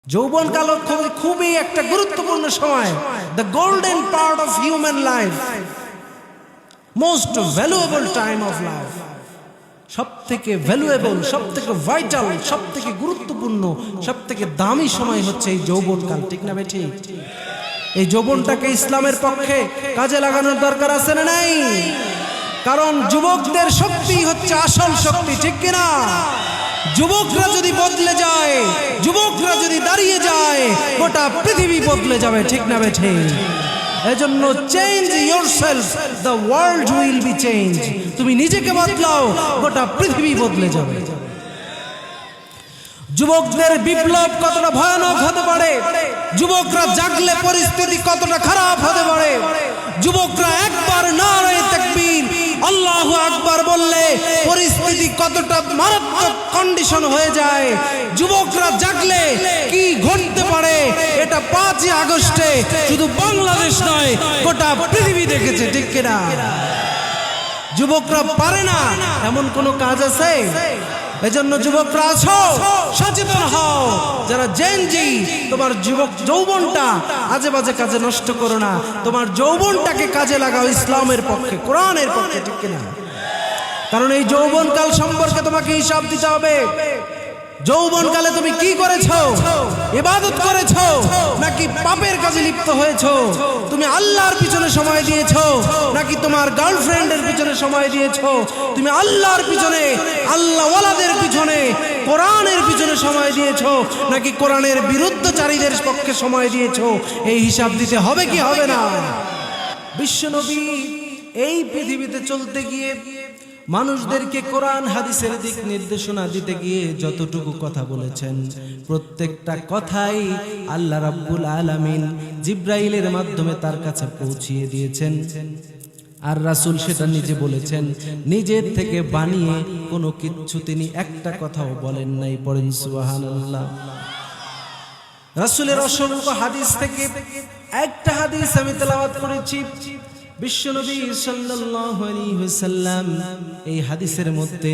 যৌবনকাল খুবই একটা গুরুত্বপূর্ণ সময়, the golden part of human life, most valuable time of life. সব থেকে ভ্যালুয়েবল, সব থেকে ভাইটাল, সব থেকে গুরুত্বপূর্ণ, সব থেকে দামি সময় হচ্ছে এই যৌবনকাল, ঠিক না ভাই? ঠিক। এই যৌবনটাকে ইসলামের পক্ষে কাজে লাগানোর দরকার আছে না নাই? কারণ যুবকদের শক্তি হচ্ছে আসল শক্তি, ঠিক কিনা? যুবকরা যদি বদলে যায়, যুবকরা যদি দাঁড়িয়ে যায়, গোটা পৃথিবী বদলে যাবে, ঠিক না ভাই? ঠিক। এজন্য change yourself, the world will be change. তুমি নিজেকে বদলাও, গোটা পৃথিবী বদলে যাবে। যুবকদের বিপ্লব কতটা ভয়ানক হতে পারে, যুবকরা জাগলে পরিস্থিতি কতটা খারাপ হতে পারে। যুবকরা একবার নারে তাকবীর আল্লাহু আকবার বললে পরিস্থিতি কতটা মারাত্মক কন্ডিশন হয়ে যায়। যুবকরা জাগলে কি ঘটতে পারে এটা 5ই আগস্টে শুধু বাংলাদেশ নয়, গোটা পৃথিবী দেখেছে, ঠিক কিনা? যুবকরা পারে না এমন কোন কাজ আছে? এজন্য যুবকরা আছো, সচেতন হও। যারা জেনজি, তোমার যৌবনটা আজে বাজে কাজে নষ্ট করো না, তোমার যৌবনটাকে কাজে লাগাও ইসলামের পক্ষে, কোরআনের পক্ষে, ঠিক কিনা? কারণ এই যৌবনকাল সম্পর্কে তোমাকে হিসাব দিতে হবে। যৌবনকালে তুমি কি করেছো? ইবাদত করেছো নাকি পাপের কাজে লিপ্ত হয়েছো? তুমি আল্লাহর পিছনে সময় দিয়েছো নাকি তোমার গার্লফ্রেন্ডের পিছনে সময় দিয়েছো? তুমি আল্লাহর পিছনে, আল্লাহওয়ালাদের পিছনে, কোরআনের পিছনে সময় দিয়েছো নাকি কোরআনের বিরুদ্ধচারীদের পক্ষে সময় দিয়েছো? এই হিসাব দিতে হবে কি হবে না? বিশ্বনবী এই পৃথিবীতে চলতে গিয়ে মানুষদেরকে কোরআন হাদিসের দিক নির্দেশনা দিতে গিয়ে যতটুকু কথা বলেছেন, প্রত্যেকটা কথাই আল্লাহ রাব্বুল আলামিন জিব্রাইলের মাধ্যমে তার কাছে পৌঁছিয়ে দিয়েছেন। আর রাসূল সেটা নিজে বলেছেন, নিজের থেকে বানিয়ে কোনো কিছু তিনি একটা কথাও বলেন নাই। পড়েন সুবহানাল্লাহ। রাসূলের অসংখ্য হাদিস থেকে একটা হাদিস আমি তেলাওয়াত করেছি। বিশ্বনবী সাল্লাল্লাহু আলাইহি ওয়াসাল্লাম এই হাদিসের মধ্যে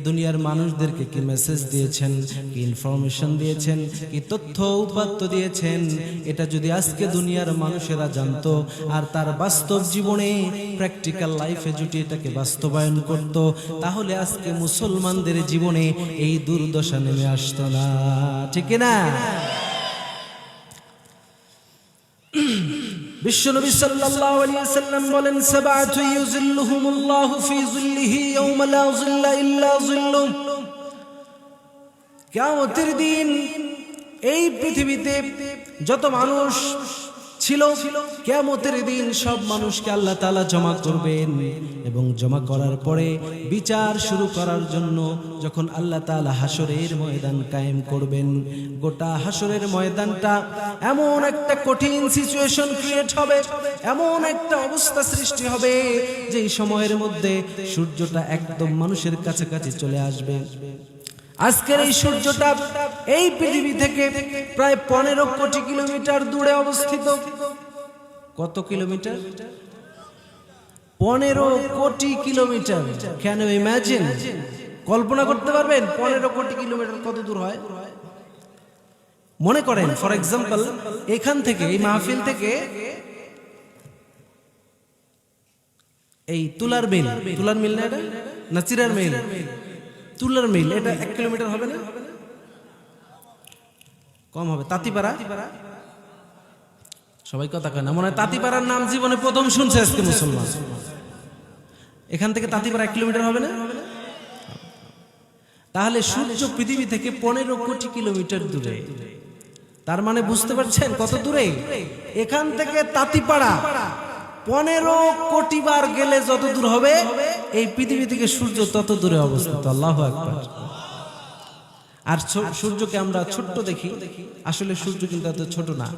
দুনিয়ার মানুষদেরকে কি মেসেজ দিয়েছেন, কি ইনফরমেশন দিয়েছেন, কি তথ্য উপাত্ত দিয়েছেন, এটা যদি আজকে দুনিয়ার মানুষেরা জানতো আর তার বাস্তব জীবনে প্র্যাকটিক্যাল লাইফে যদি এটাকে বাস্তবায়ন করত, তাহলে আজকে মুসলমানদের জীবনে এই দুর্দশা নেমে আসতো না, ঠিক না? বিশ্বনবী সাল্লাল্লাহু আলাইহি ওয়াসাল্লাম বলেন, সাবআতু ইউযিল্লুহুমুল্লাহু ফি যিল্লিহি ইয়াওমা লা যিল্লা ইল্লা যিল্লুহ। কিয়ামতের দিন এই পৃথিবীতে যত মানুষ ছিল, কিয়ামতের দিন সব মানুষকে আল্লাহ তাআলা জমা করবেন এবং জমা করার পরে বিচার শুরু করার জন্য যখন আল্লাহ তাআলা হাসরের ময়দান কায়েম করবেন, গোটা হাসরের ময়দানটা এমন একটা কঠিন সিচুয়েশন ক্রিয়েট হবে, এমন একটা অবস্থা সৃষ্টি হবে যে সময়ের মধ্যে সূর্যটা একদম মানুষের কাছাকাছি চলে আসবে। আজকের এই সূর্যটা এই পৃথিবী থেকে প্রায় 15 কোটি কিলোমিটার দূরে অবস্থিত। কত কিলোমিটার? 15 কোটি কিলোমিটার। Can you imagine? কল্পনা করতে পারবেন 15 কোটি কিলোমিটার কত দূর হয়? মনে করেন ফর এক্সাম্পল, এখান থেকে, এই মাহফিল থেকে এই তুলার মিল, তুলার মিল না এটা, না চিরার মিল, তুলার মিল, এটা 1 কিলোমিটার হবে না? কম হবে। তাঁতিপাড়া, সবাই কথা কয় না, মনে হয় তাঁতিপাড়ার নাম জীবনে প্রথম শুনছে আজকে মুসলমান। এখান থেকে তাঁতিপাড়া 1 কিলোমিটার হবে না? তাহলে সূর্য পৃথিবী থেকে 15 কোটি কিলোমিটার দূরে। তার মানে বুঝতে পারছেন কত দূরে? এখান থেকে তাঁতিপাড়া 15 কোটি বার গেলে যত দূর হবে, এই পৃথিবী থেকে সূর্য তত দূরে অবস্থিত। আল্লাহু আকবার। আর সূর্যকে আমরা ছোট্ট দেখি, আসলে সূর্য কিন্তু এত ছোট না।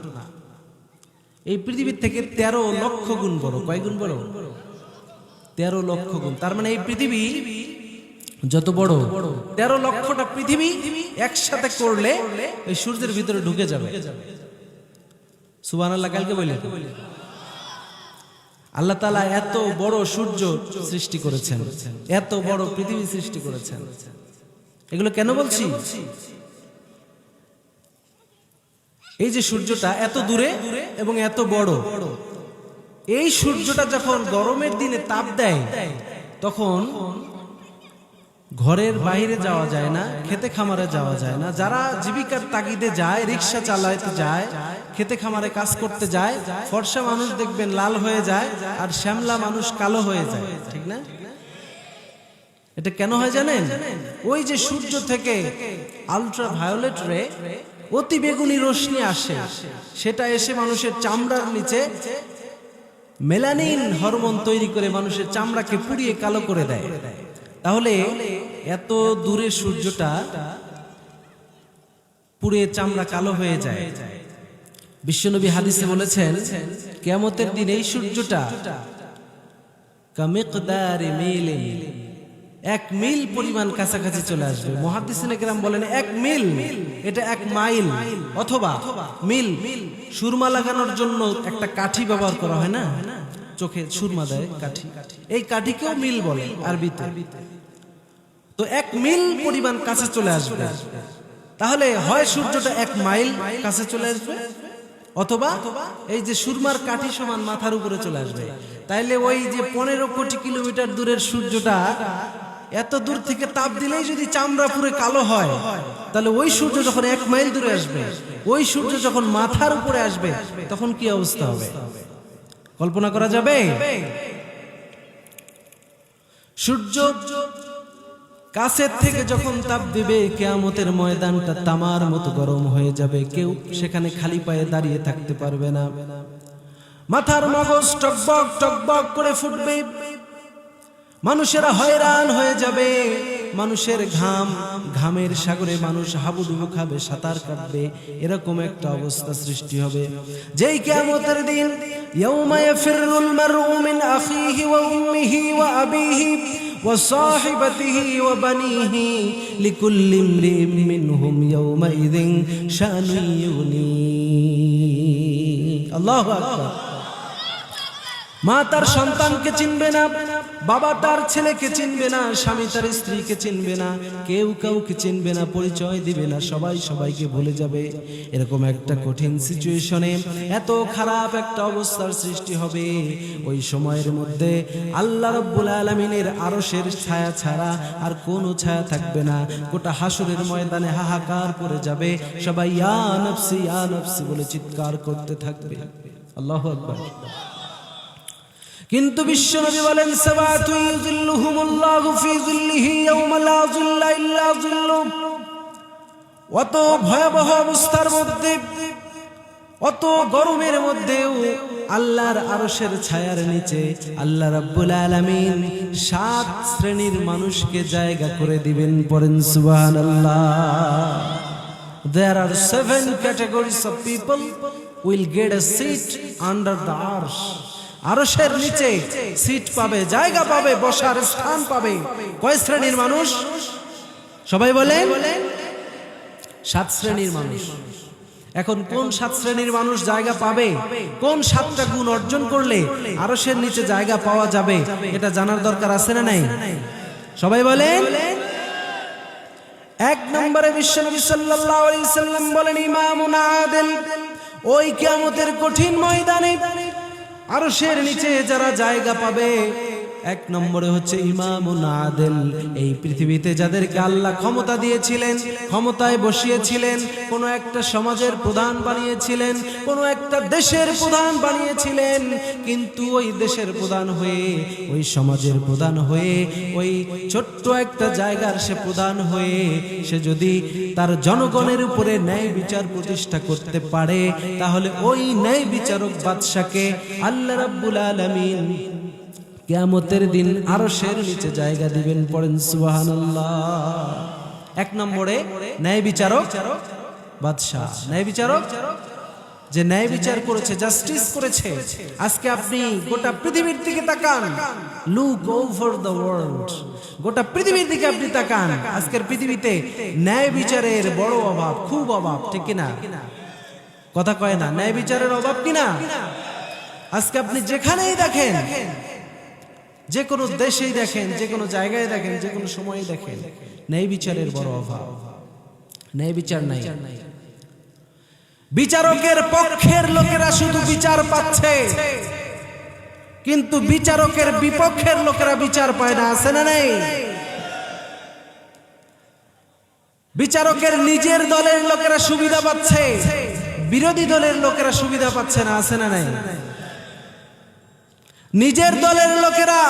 এই পৃথিবীর থেকে 13 লক্ষ গুণ বড়। কয় গুণ বড়? 13 লক্ষ গুণ। তার মানে এই পৃথিবী যত বড়, 13 লক্ষটা পৃথিবী একসাথে করলে ওই সূর্যের ভিতরে ঢুকে যাবে। সুবহানাল্লাহ। কালকে বলি আল্লাহ তাআলা এত বড় সূর্য সৃষ্টি করেছেন, এত বড় পৃথিবী সৃষ্টি করেছেন। এগুলো কেন বলছি? এই যে সূর্যটা এত দূরে এবং এত বড়, এই সূর্যটা যখন গরমের দিনে তাপ দেয় তখন ঘরের বাইরে যাওয়া যায় না, খেতে খামারে যাওয়া যায় না। যারা জীবিকার তাগিদে যায়, রিক্সা চালাতে যায়, খেতে খামারে কাজ করতে যায়, ফর্সা মানুষ দেখবেন লাল হয়ে যায় আর শ্যামলা মানুষ কালো হয়ে যায়, ঠিক না? এটা কেন হয় জানেন? ওই যে সূর্য থেকে আলট্রা ভায়োলেট রে, অতি বেগুনি রশ্মি আসে, সেটা এসে মানুষের চামড়ার নিচে মেলানিন হরমোন তৈরি করে মানুষের চামড়াকে পুড়িয়ে কালো করে দেয়। তাহলে এত দূরে সূর্যটা পুড়ে চামড়া কালো হয়ে যায়। বিশ্বনবী হাদিসে বলেছেন, কিয়ামতের দিন এই সূর্যটা কামিকদারি মিলিন, 1 মিল পরিমাণ কাছাকাছি চলে আসবে। মুহাদ্দিসিনে কেরাম বলেন 1 মিল, এটা 1 মাইল অথবা মিল। সুরমা লাগানোর জন্য একটা কাঠি ব্যবহার করা হয় না, চোখে সুরমা দেয় কাঠি, এই কাঠিকেও মিল বলে আরবিতে। তো 1 মিল পরিমাণ কাছে চলে আসবে। তাহলে হয় সূর্যটা 1 মাইল কাছে চলে আসবে, অথবা এই যে সুরমার কাঠি সমান মাথার উপরে চলে আসবে। তাইলে ওই যে 15 কোটি কিলোমিটার দূরের সূর্যটা এত দূর থেকে তাপ দিলেই যদি চামড়া পুরো কালো হয়, তাহলে ওই সূর্য যখন 1 মাইল দূরে আসবে, ওই সূর্য যখন মাথার উপরে আসবে, তখন কি অবস্থা হবে কল্পনা করা যাবে? সূর্য কাছের থেকে যখন তাপ দিবে, কিয়ামতের ময়দানটা তামার মতো গরম হয়ে যাবে, কেউ সেখানে খালি পায়ে দাঁড়িয়ে থাকতে পারবে না। মাথার মগজ টকবক টকবক করে ফুটবে, মানুষেরা হয়রান হয়ে যাবে, মানুষের ঘামের সাগরে মানুষ হাবুডুবু খাবে, সাঁতার কাটবে, এরকম একটা অবস্থা সৃষ্টি হবে। যেই কিয়ামতের দিন ইয়াউমা ইয়াফিরুল মারউ মিন আখিহি ওয়া উম্মিহি ওয়া আবিহি ওয়া সাহিবাতিহি ওয়া বানিহি লিকুল্লি ইমরিইন মিনহুম ইয়াউমাইযিন শানুন ইউগনি। আল্লাহু আকবার। মা তার সন্তানকে চিনবে না, বাবা তার ছেলেকে চিনবে না, স্বামী তার স্ত্রীকে চিনবে না, কেউ কাউকে চিনবে না, পরিচয় দিবে না, সবাই সবাইকে ভুলে যাবে। এরকম একটা কঠিন সিচুয়েশনে এত খারাপ একটা অবস্থার সৃষ্টি হবে। ওই সময়ের মধ্যে আল্লাহ রাব্বুল আলামিনের আরশের ছায়া ছাড়া আর কোনো ছায়া থাকবে না। গোটা হাসরের ময়দানে হাহাকার পড়ে যাবে, সবাই ইয়া নফসি বলে চিৎকার করতে থাকবে। আল্লাহু আকবার। কিন্তু বিশ্বনবী বলেন, সাবাতু ইউযিল্লুহুমুল্লাহু ফি যিল্লিহি ইয়াওমা লা যিল্লা ইল্লা যিল্লুহ। অত ভয়াবহ অবস্থার মধ্যে, অত গরমের মধ্যেও আল্লাহর আরশের ছায়ার নিচে আল্লাহ রাব্বুল আলামিন 7 শ্রেণীর মানুষকে জায়গা করে দিবেন। পড়েন সুবহানাল্লাহ। There are 7 categories of people will get a seat under the arsh. আরশের নিচে সিট পাবে, জায়গা পাবে, বসার স্থান পাবে। কয় শ্রেণীর মানুষ? সবাই বলেন 7 শ্রেণীর মানুষ। এখন কোন 7 শ্রেণীর মানুষ জায়গা পাবে, কোন 7টা গুণ অর্জন করলে আরশের নিচে জায়গা পাওয়া যাবে, এটা জানার দরকার আছে না নাই? সবাই বলেন। 1 নম্বরে বিশ্বনবী সাল্লাল্লাহু আলাইহি সাল্লাম বলেন, ইমামুন আদিল। ওই কিয়ামতের কঠিন ময়দানে আরশের নিচে যারা জায়গা পাবে, 1 নম্বরে হচ্ছে ইমামুন আদিল। এই পৃথিবীতে যাদেরকে আল্লাহ ক্ষমতা দিয়েছিলেন, ক্ষমতায় বসিয়েছিলেন, কোন একটা সমাজের প্রধান বানিয়েছিলেন, কোন একটা দেশের প্রধান বানিয়েছিলেন, কিন্তু ওই দেশের প্রধান হয়ে, ওই সমাজের প্রধান হয়ে, ওই ছোট্ট একটা জায়গার সে প্রধান হয়ে, সে যদি তার জনগণের উপরে ন্যায় বিচার প্রতিষ্ঠা করতে পারে, তাহলে ওই ন্যায় বিচারক বাদশাকে আল্লাহ রাব্বুল আলামিন কিয়ামতের দিন আরশের নিচে জায়গা দিবেন। পড়েন সুবহানাল্লাহ। 1 নম্বরে ন্যায় বিচারক বাদশা, ন্যায় বিচারক যে ন্যায় বিচার করেছে, জাস্টিস করেছে। আজকে আপনি গোটা পৃথিবীর দিকে তাকান, লুক ওভার দ্য ওয়ার্ল্ড, গোটা পৃথিবীর দিকে আপনি তাকান। আজকের পৃথিবীতে ন্যায় বিচারের বড় অভাব, খুব অভাব, ঠিক কিনা? কথা কয় না, ন্যায় বিচারের অভাব কিনা? আজকে আপনি যেখানেই দেখেন, যে কোনো দেশেই দেখেন, যে কোনো জায়গায় দেখেন, যে কোনো সময়ে দেখেন, ন্যায় বিচারের বড় অভাব, ন্যায় বিচার নাই। বিচারকের পক্ষের লোকেরা শুধু বিচার পাচ্ছে, কিন্তু বিচারকের বিপক্ষের লোকেরা বিচার পায় না, আছে না নেই? বিচারকের নিজের দলের লোকেরা সুবিধা পাচ্ছে, বিরোধী দলের লোকেরা সুবিধা পাচ্ছে না, আছে না নাই? নিজের দলের লোকেরা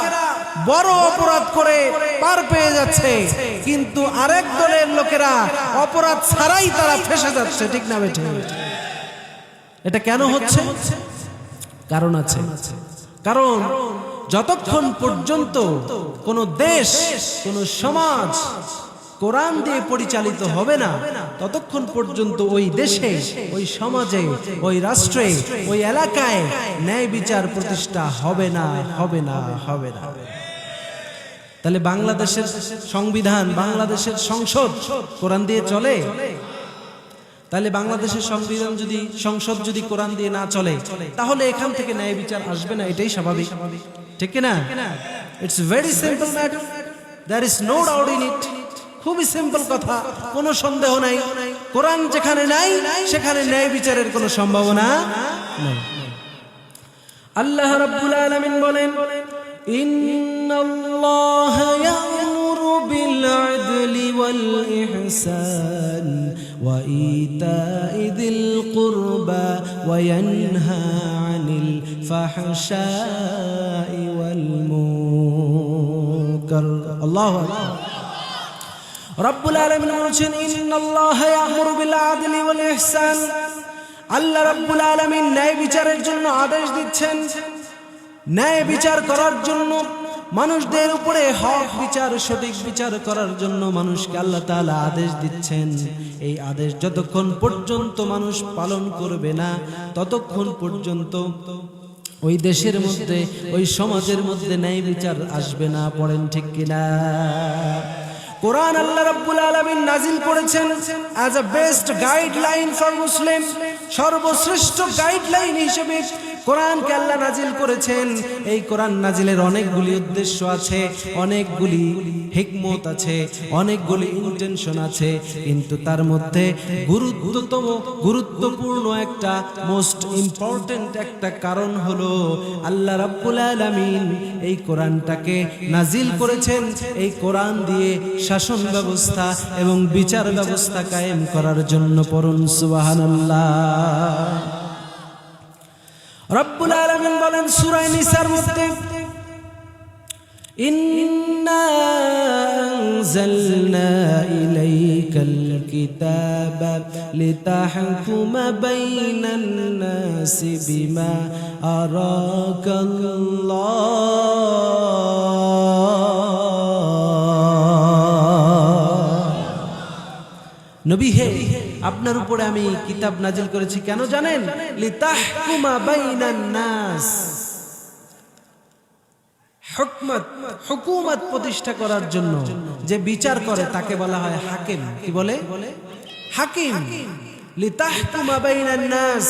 বড় অপরাধ করে পার পেয়ে যাচ্ছে, কিন্তু আরেক দলের লোকেরা অপরাধ ছাড়াই তারা ফেঁসে যাচ্ছে, ঠিক না বেঠিক? এটা কেন হচ্ছে? কারণ আছে। কারণ যতক্ষণ পর্যন্ত কোন দেশ, কোন সমাজ কোরআন দিয়ে পরিচালিত হবে না, ততক্ষণ পর্যন্ত ওই দেশে, ওই সমাজে, ওই রাষ্ট্রে, ওই এলাকায় ন্যায় বিচার প্রতিষ্ঠা হবে না, হবে না, হবে না। তাহলে বাংলাদেশের সংবিধান, বাংলাদেশের সংসদ কোরআন দিয়ে চলে? তাহলে বাংলাদেশের সংবিধান যদি, সংসদ যদি কোরআন দিয়ে না চলে, তাহলে এখান থেকে ন্যায় বিচার আসবে না, এটাই স্বাভাবিক, ঠিক না? It's very simple matter, there is no doubt in it. খুবই সিম্পল কথা, কোনো সন্দেহ নাই। কোরআন যেখানে নাই, সেখানে ন্যায় বিচারের কোনো সম্ভাবনা নাই। আল্লাহ রাব্বুল আলামিন বলেন, ইন্নাল্লাহা ইয়া'মুরু বিল আদলি ওয়াল ইহসান ওয়া ইতা'i যিল কুরবা ওয়া ইয়ানহা আনিল ফাহশাই ওয়াল মুনকার। আল্লাহু আকবার। রব্বুল আলামিন বলেছেন, ইন্নাল্লাহা ইয়া'মুরু বিল আদলি ওয়াল ইহসান। আল্লাহ রব্বুল আলামিন ন্যায় বিচারের জন্য আদেশ দিচ্ছেন। ন্যায় বিচার করার জন্য, মানুষদের উপরে হক বিচার, সঠিক বিচার করার জন্য মানুষকে আল্লাহ তাআলা আদেশ দিচ্ছেন। এই আদেশ যতক্ষণ পর্যন্ত মানুষ পালন করবে না, ততক্ষণ পর্যন্ত ওই দেশের মধ্যে, ওই সমাজের মধ্যে ন্যায় বিচার আসবে না। পড়েন ঠিক কিনা? কোরআন আল্লাহ রাব্বুল আলামিন নাজিল করেছেন as a best guideline for Muslim. সর্বশ্রেষ্ঠ গাইডলাইন হিসেবে কোরআনকে আল্লাহ নাজিল করেছেন। এই কোরআন নাজিলের অনেকগুলি উদ্দেশ্য আছে, অনেকগুলি হিকমত আছে, অনেকগুলি ইন্টেনশন আছে, কিন্তু তার মধ্যে গুরুত্বপূর্ণ একটা, মোস্ট ইম্পর্টেন্ট একটা কারণ হলো আল্লাহ রাব্বুল আলামিন এই কোরআনটাকে নাজিল করেছেন এই কোরআন দিয়ে শাসন ব্যবস্থা এবং বিচার ব্যবস্থা কায়েম করার জন্য। পড়ুন সুবহানাল্লাহ। রব্বুল আলামিন বলেন সূরা নিসার মধ্যে, ইন্না আনজালনা ইলাইকাল কিতাবা লিতাহকুমা বাইনান নাসি বিমা আরাকাল্লাহ। নবী হে, আপনার উপরে আমি কিতাব নাজিল করেছি কেন জানেন? লিতাহকুমা বাইনান নাস, হুকুমত প্রতিষ্ঠা করার জন্য। যে বিচার করে তাকে বলা হয় হাকিম। কি বলে? হাকিম। লিতাহকুমা বাইনান নাস,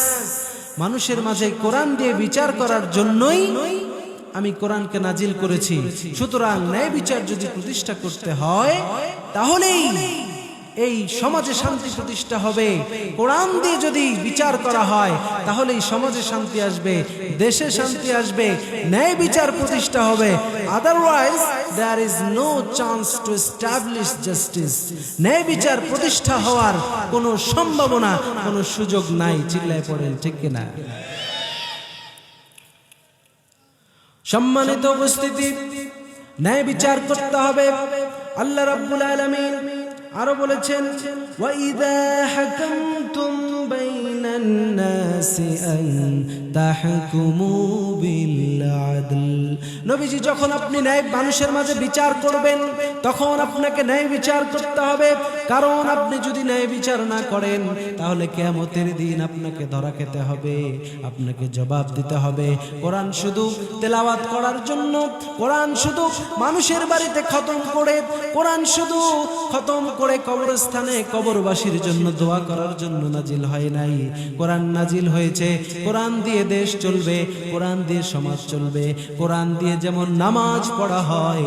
মানুষের মাঝে কোরআন দিয়ে বিচার করার জন্যই আমি কোরআনকে নাজিল করেছি। সুতরাং ন্যায় বিচার যদি প্রতিষ্ঠা করতে হয়, তাহলেই এই সমাজে শান্তি প্রতিষ্ঠা হবে। কোরআন দিয়ে যদি বিচার করা হয়, তাহলে এই সমাজে শান্তি আসবে, দেশে শান্তি আসবে, ন্যায় বিচার প্রতিষ্ঠা হবে। Otherwise there is no chance to establish justice. ন্যায় বিচার প্রতিষ্ঠা হওয়ার কোনো সম্ভাবনা, কোনো সুযোগ নাই। চিল্লায় পড়েন ঠিক কিনা? সম্মানিত উপস্থিতি, ন্যায় বিচার করতে হবে। আল্লাহ রাব্বুল আলামিন আরো বলেছেন, ওয়া ইযা হাকামতুম বাইনান নাসি আন তাহকুমু বিল আদল। নবীজি, যখন আপনি ন্যায় মানুষের মাঝে বিচার করবেন, তখন আপনাকে ন্যায় বিচার করতে হবে। কারণ আপনি যদি ন্যায় বিচার না করেন, তাহলে কিয়ামতের দিন আপনাকে ধরা খেতে হবে, আপনাকে জবাব দিতে হবে। কোরআন শুধু তেলাওয়াত করার জন্য, কোরআন শুধু মানুষের বাড়িতে খতম করে, কোরআন শুধু খতম করে কবরস্থানে কবরবাসীর জন্য দোয়া করার জন্য নাজিল হয় নাই। কোরআন নাজিল হয়েছে, কোরআন দিয়ে দেশ চলবে, কোরআন দিয়ে সমাজ চলবে। কোরআন দিয়ে যেমন নামাজ পড়া হয়,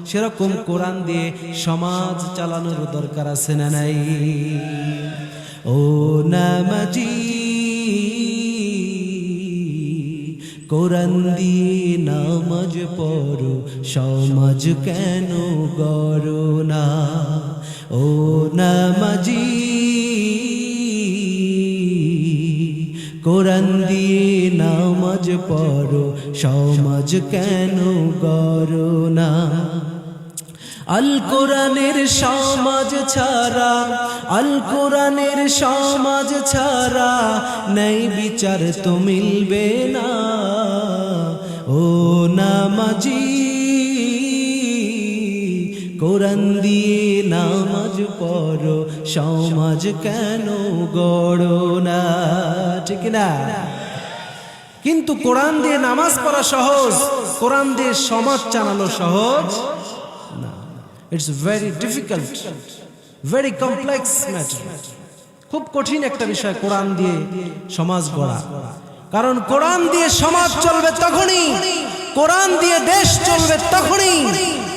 সেরকম কোরআন দিয়ে সমাজ চালানোর দরকার আছে না নাই? ও নামাজি কোরআন দিয়ে নামাজ পড়ো সমাজ কেন গড়ো না ও নামাজি কোরআন দিয়ে নামাজ পড়ো সমাজ কেন গড়ো না আল কোরআনের সমাজ ছাড়া আল কোরআনের সমাজ ছাড়া নেই বিচার তো মিলবে না ও নামাজি কোরআন দিয়ে নামাজ পড়ো সমাজ কেন গড়ো না ঠিক না কিন্তু কোরআন দিয়ে নামাজ পড়া সহজ কোরআন দিয়ে সমাজ চালানো সহজ না it's very difficult very complex matter খুব কঠিন একটা বিষয় কোরআন দিয়ে সমাজ গড়া কারণ কোরআন দিয়ে সমাজ চলবে তখনই কোরআন দিয়ে দেশ চলবে তখনই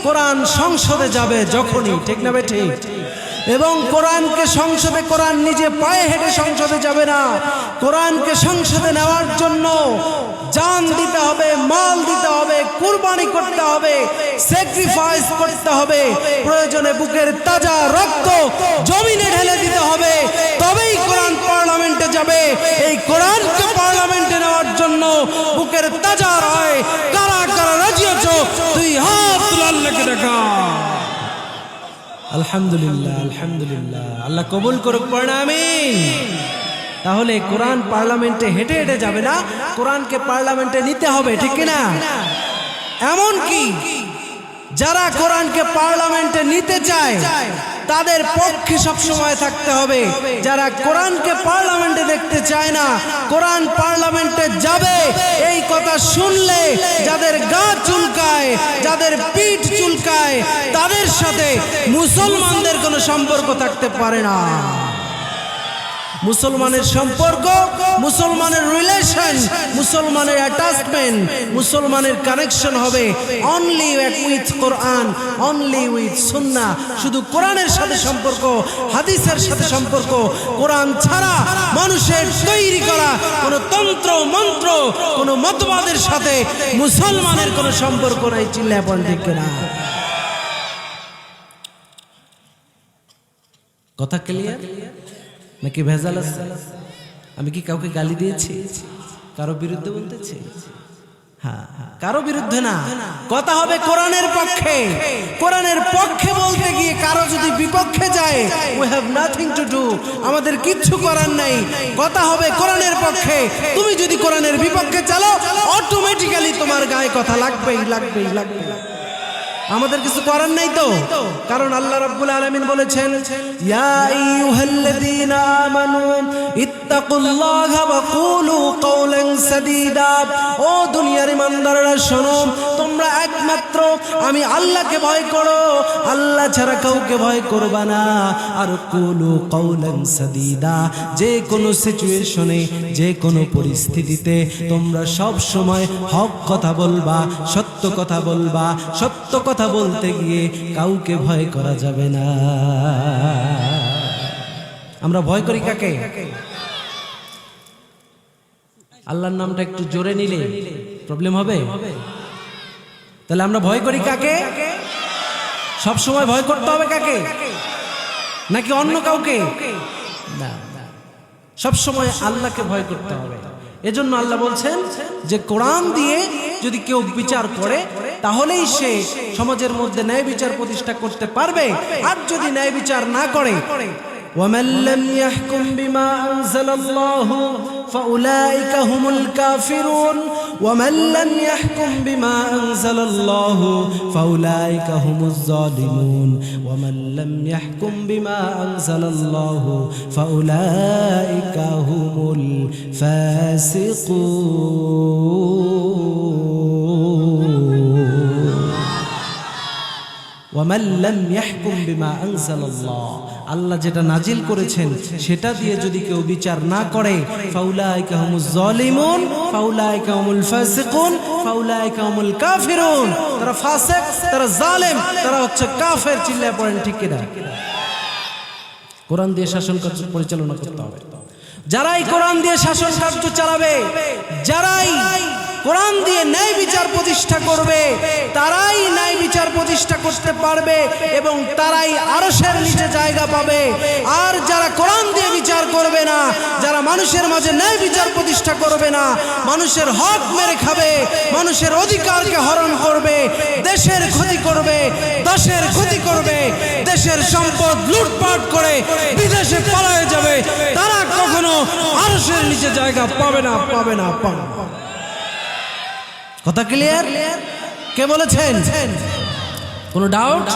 কোরআন সংসদে যাবে যখনই ঠিক না বেঠিক এবং কোরআনকে সংসদে কোরআন নিজে পায়ে হেঁটে সংসদে যাবে না কোরআনকে সংসদে নেওয়ার জন্য জান দিতে হবে মাল দিতে হবে কুরবানি করতে হবে স্যাক্রিফাইস করতে হবে প্রয়োজনে বুকের তাজা রক্ত জমিনে ঢেলে দিতে হবে তবেই কোরআন পার্লামেন্টে যাবে এই কোরআনকে পার্লামেন্টে নেওয়ার জন্য বুকের তাজা রায় কারা কারা রাজি আছো তুই হাত তুলে আল্লাহকে দেখা আলহামদুলিল্লাহ আলহামদুলিল্লাহ আল্লাহ কবুল করুক পড়না আমিন তাহলে কোরআন পার্লামেন্টে হেঁটে হেঁটে যাবে না কোরআনকে পার্লামেন্টে নিতে হবে ঠিক কি না এমন কি যারা কোরআনকে পার্লামেন্টে নিতে চায় তাদের পক্ষে সব সময় থাকতে হবে যারা কোরআনকে পার্লামেন্টে দেখতে চায় না কোরআন পার্লামেন্টে যাবে এই কথা শুনলে যাদের গা চুলকায় যাদের পিঠ চুলকায় তাদের সাথে মুসলমানদের কোনো সম্পর্ক থাকতে পারে না মুসলমানের সম্পর্ক মুসলমানের রিলেশন মুসলমানের অ্যাটাচমেন্ট মুসলমানের কানেকশন হবে only with Quran only with সুন্নাহ শুধু কোরআনের সাথে সম্পর্ক হাদিসের সাথে সম্পর্ক কোরআন ছাড়া মানুষের তৈরি করা কোনো তন্ত্র মন্ত্র কোনো মতবাদের সাথে মুসলমানের কোনো সম্পর্ক নাই চিল্লায় বলেন ঠিক না কথা ক্লিয়ার নাকি ভেজাল আছে আমি কি কাউকে গালি দিয়েছি কারো বিরুদ্ধে বলতেছি হ্যাঁ কারো বিরুদ্ধে না কথা হবে কোরআনের পক্ষে বলতে গিয়ে কারো যদি বিপক্ষে যায় we have nothing to do আমাদের কিচ্ছু করার নাই কথা হবে কোরআনের পক্ষে তুমি যদি কোরআনের বিপক্ষে চালো অটোমেটিক্যালি তোমার গায়ে কথা লাগবেই আমাদের কিছু করার নাই তো কারণ আল্লাহ রাব্বুল আলামিন বলেছেন ইয়া আইয়ুহাল্লাযীনা আমানু ইত্তাকুল্লাহা ওয়া কুলু কাওলান সাদীদা ও দুনিয়ার ঈমানদাররা শোনো তোমরা একমাত্র আমি আল্লাহকে ভয় করো আল্লাহ ছাড়া কাউকে ভয় করবা না আর কুলু কাওলান সাদীদা যে কোনো সিচুয়েশনে যে কোনো পরিস্থিতিতে তোমরা সব সময় হক কথা বলবা সত্য কথা বলবা সত্য কথা বলতে গিয়ে কাউকে ভয় করা যাবে না আমরা ভয় করি কাকে আল্লাহর নামটা একটু জোরে নিলে প্রবলেম হবে তাহলে আমরা ভয় করি কাকে সব সময় ভয় করতে হবে কাকে নাকি অন্য কাউকে না সব সময় আল্লাহকে ভয় করতে হবে এজন্য আল্লাহ বলছেন যে কোরআন দিয়ে যদি কেউ বিচার করে তাহলেই সে সমাজের মধ্যে ন্যায় বিচার প্রতিষ্ঠা করতে পারবে আর যদি ন্যায় বিচার না করে ومن لم يحكم بما أنزل الله فأولئك هم الكافرون ومن لم يحكم بما أنزل الله فأولئك هم الظالمون ومن لم يحكم بما أنزل الله فأولئك هم الفاسقون ومن لم يحكم بما أنزل الله আল্লাহ যেটা নাজিল করেছেন সেটা দিয়ে যদি কেউ বিচার না করে ফাউলাইকা হুমুজ জালিমুন ফাউলাইকা হুমুল ফাসিকুন ফাউলাইকা হুমুল কাফিরুন তারা ফাসিক তারা জালেম তারা হচ্ছে কাফের চিল্লায় পড়েন ঠিক কিনা কোরআন দিয়ে শাসন কার্য পরিচালনা করতে হবে। যারাই কোরআন দিয়ে শাসন কার্য চালাবে, যারাই কোরআন দিয়ে ন্যায় বিচার প্রতিষ্ঠা করবে, তারাই ন্যায় বিচার প্রতিষ্ঠা করতে পারবে এবং তারাই আরশের নিচে জায়গা পাবে। আর যারা কোরআন দিয়ে বিচার করবে না, যারা মানুষের মাঝে ন্যায় বিচার প্রতিষ্ঠা করবে না, মানুষের হক মেরে খাবে, মানুষের অধিকারকে হরণ করবে, দেশের ক্ষতি করবে, দেশের ক্ষতি করবে, দেশের সম্পদ লুটপাট করে বিদেশে পালায়ে যাবে, তারা কখনো আরশের নিচে জায়গা পাবে না, পাবে না, পাবে না। কথা ক্লিয়ার? কে বলেছেন? কোনো ডাউট,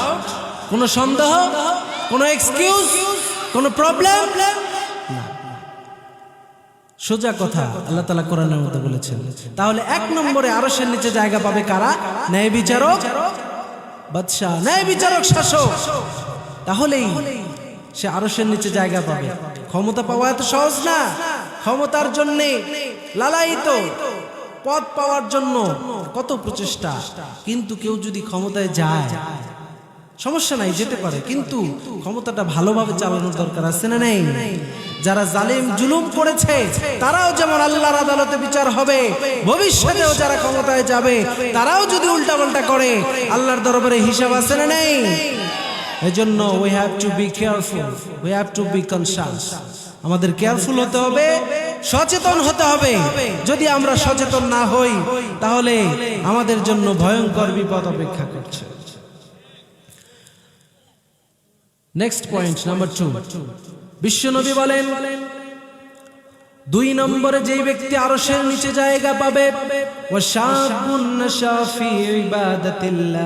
কোনো সন্দেহ, কোনো এক্সকিউজ, কোনো প্রবলেম? সোজা কথা আল্লাহ তাআলা কোরআনের মধ্যে বলেছেন। তাহলে এক নম্বরে আরশের নিচে জায়গা পাবে কারা? ন্যায় বিচারক বাদশা, ন্যায় বিচারক শাসক। তাহলেই সে আরশের নিচে জায়গা পাবে। ক্ষমতা পাওয়া এত সহজ না। ক্ষমতার জন্য লালায়িত, পদ পাওয়ার জন্য কত প্রচেষ্টা, কিন্তু কেউ যদি ক্ষমতায় যায় সমস্যা নাই, যেতে পারে, কিন্তু ক্ষমতাটা ভালোভাবে চালানোর দরকার আছে না নেই? যারা জালিম জুলুম করেছে তারাও যেমন আল্লাহর আদালতে বিচার হবে, ভবিষ্যতেও যারা ক্ষমতায় যাবে তারাও যদি উল্টাপাল্টা করে আল্লাহর দরবারে হিসাব আছে না নেই? এজন্য we have to be careful, we have to be conscious। আমাদের কেয়ারফুল হতে হবে, সচেতন হতে হবে। যদি আমরা সচেতন না হই তাহলে আমাদের জন্য ভয়ঙ্কর বিপদ অপেক্ষা করছে। নেক্সট পয়েন্ট নাম্বার 2, বিশ্বনবী বলেন 2 নম্বরে যেই ব্যক্তি আরশের নিচে জায়গা পাবে, ওয়াশাবুন নাশা ফি ইবাদাতিল্লাহ,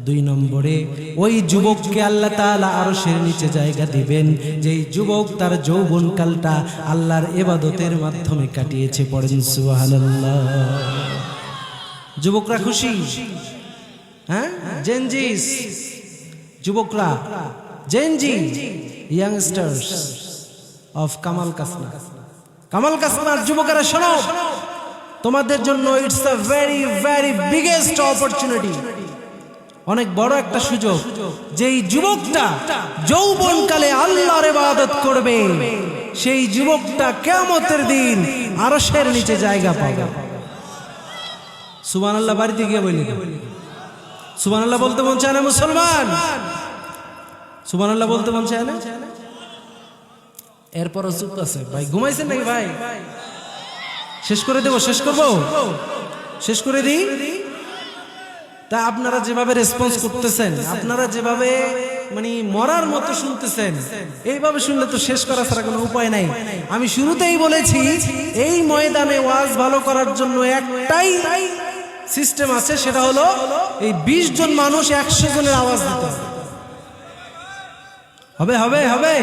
2 নম্বরে ওই যুবককে আল্লাহ তাআলা আরশের নিচে জায়গা দিবেন যেই যুবক তার যৌবনকালটা আল্লাহর ইবাদতের মাধ্যমে কাটিয়েছে। পড়েন সুবহানাল্লাহ। যুবকরা খুশি? হ্যাঁ, জেনজিস, যুবকরা, Gen Z, youngsters of Kamal Kasna, Kamal কাসনার যুবকেরা শোনো, তোমাদের জন্য it's a very very biggest opportunity, অনেক বড় একটা সুযোগ। যেই যুবকটা যৌবনকালে আল্লাহর ইবাদত করবে সেই যুবকটা কিয়ামতের দিন আরশের নিচে জায়গা পাবে। সুবহানাল্লাহ। বাড়িতে গিয়ে বলি সুবহানাল্লাহ বলতে মন চায় না মুসলমান? সুবহানাল্লাহ বলতে মন চায় না? এরপরও চুপ আছে। ভাই ঘুমাইছেন নাকি? ভাই শেষ করে দেবো? শেষ করবো? শেষ করে দিই? তা আপনারা যেভাবে রেসপন্স করতেছেন, আপনারা যেভাবে মানে মরার মতো শুনতেছেন, এইভাবে শুনলে তো শেষ করা ছাড়া কোনো উপায় নাই। আমি শুরুতেই বলেছি এই ময়দানে ওয়াজ ভালো করার জন্য একটাই সিস্টেম আছে, সেটা হলো এই 20 জন মানুষ 100 জনের আওয়াজ দিতে হবে। হবে হবে?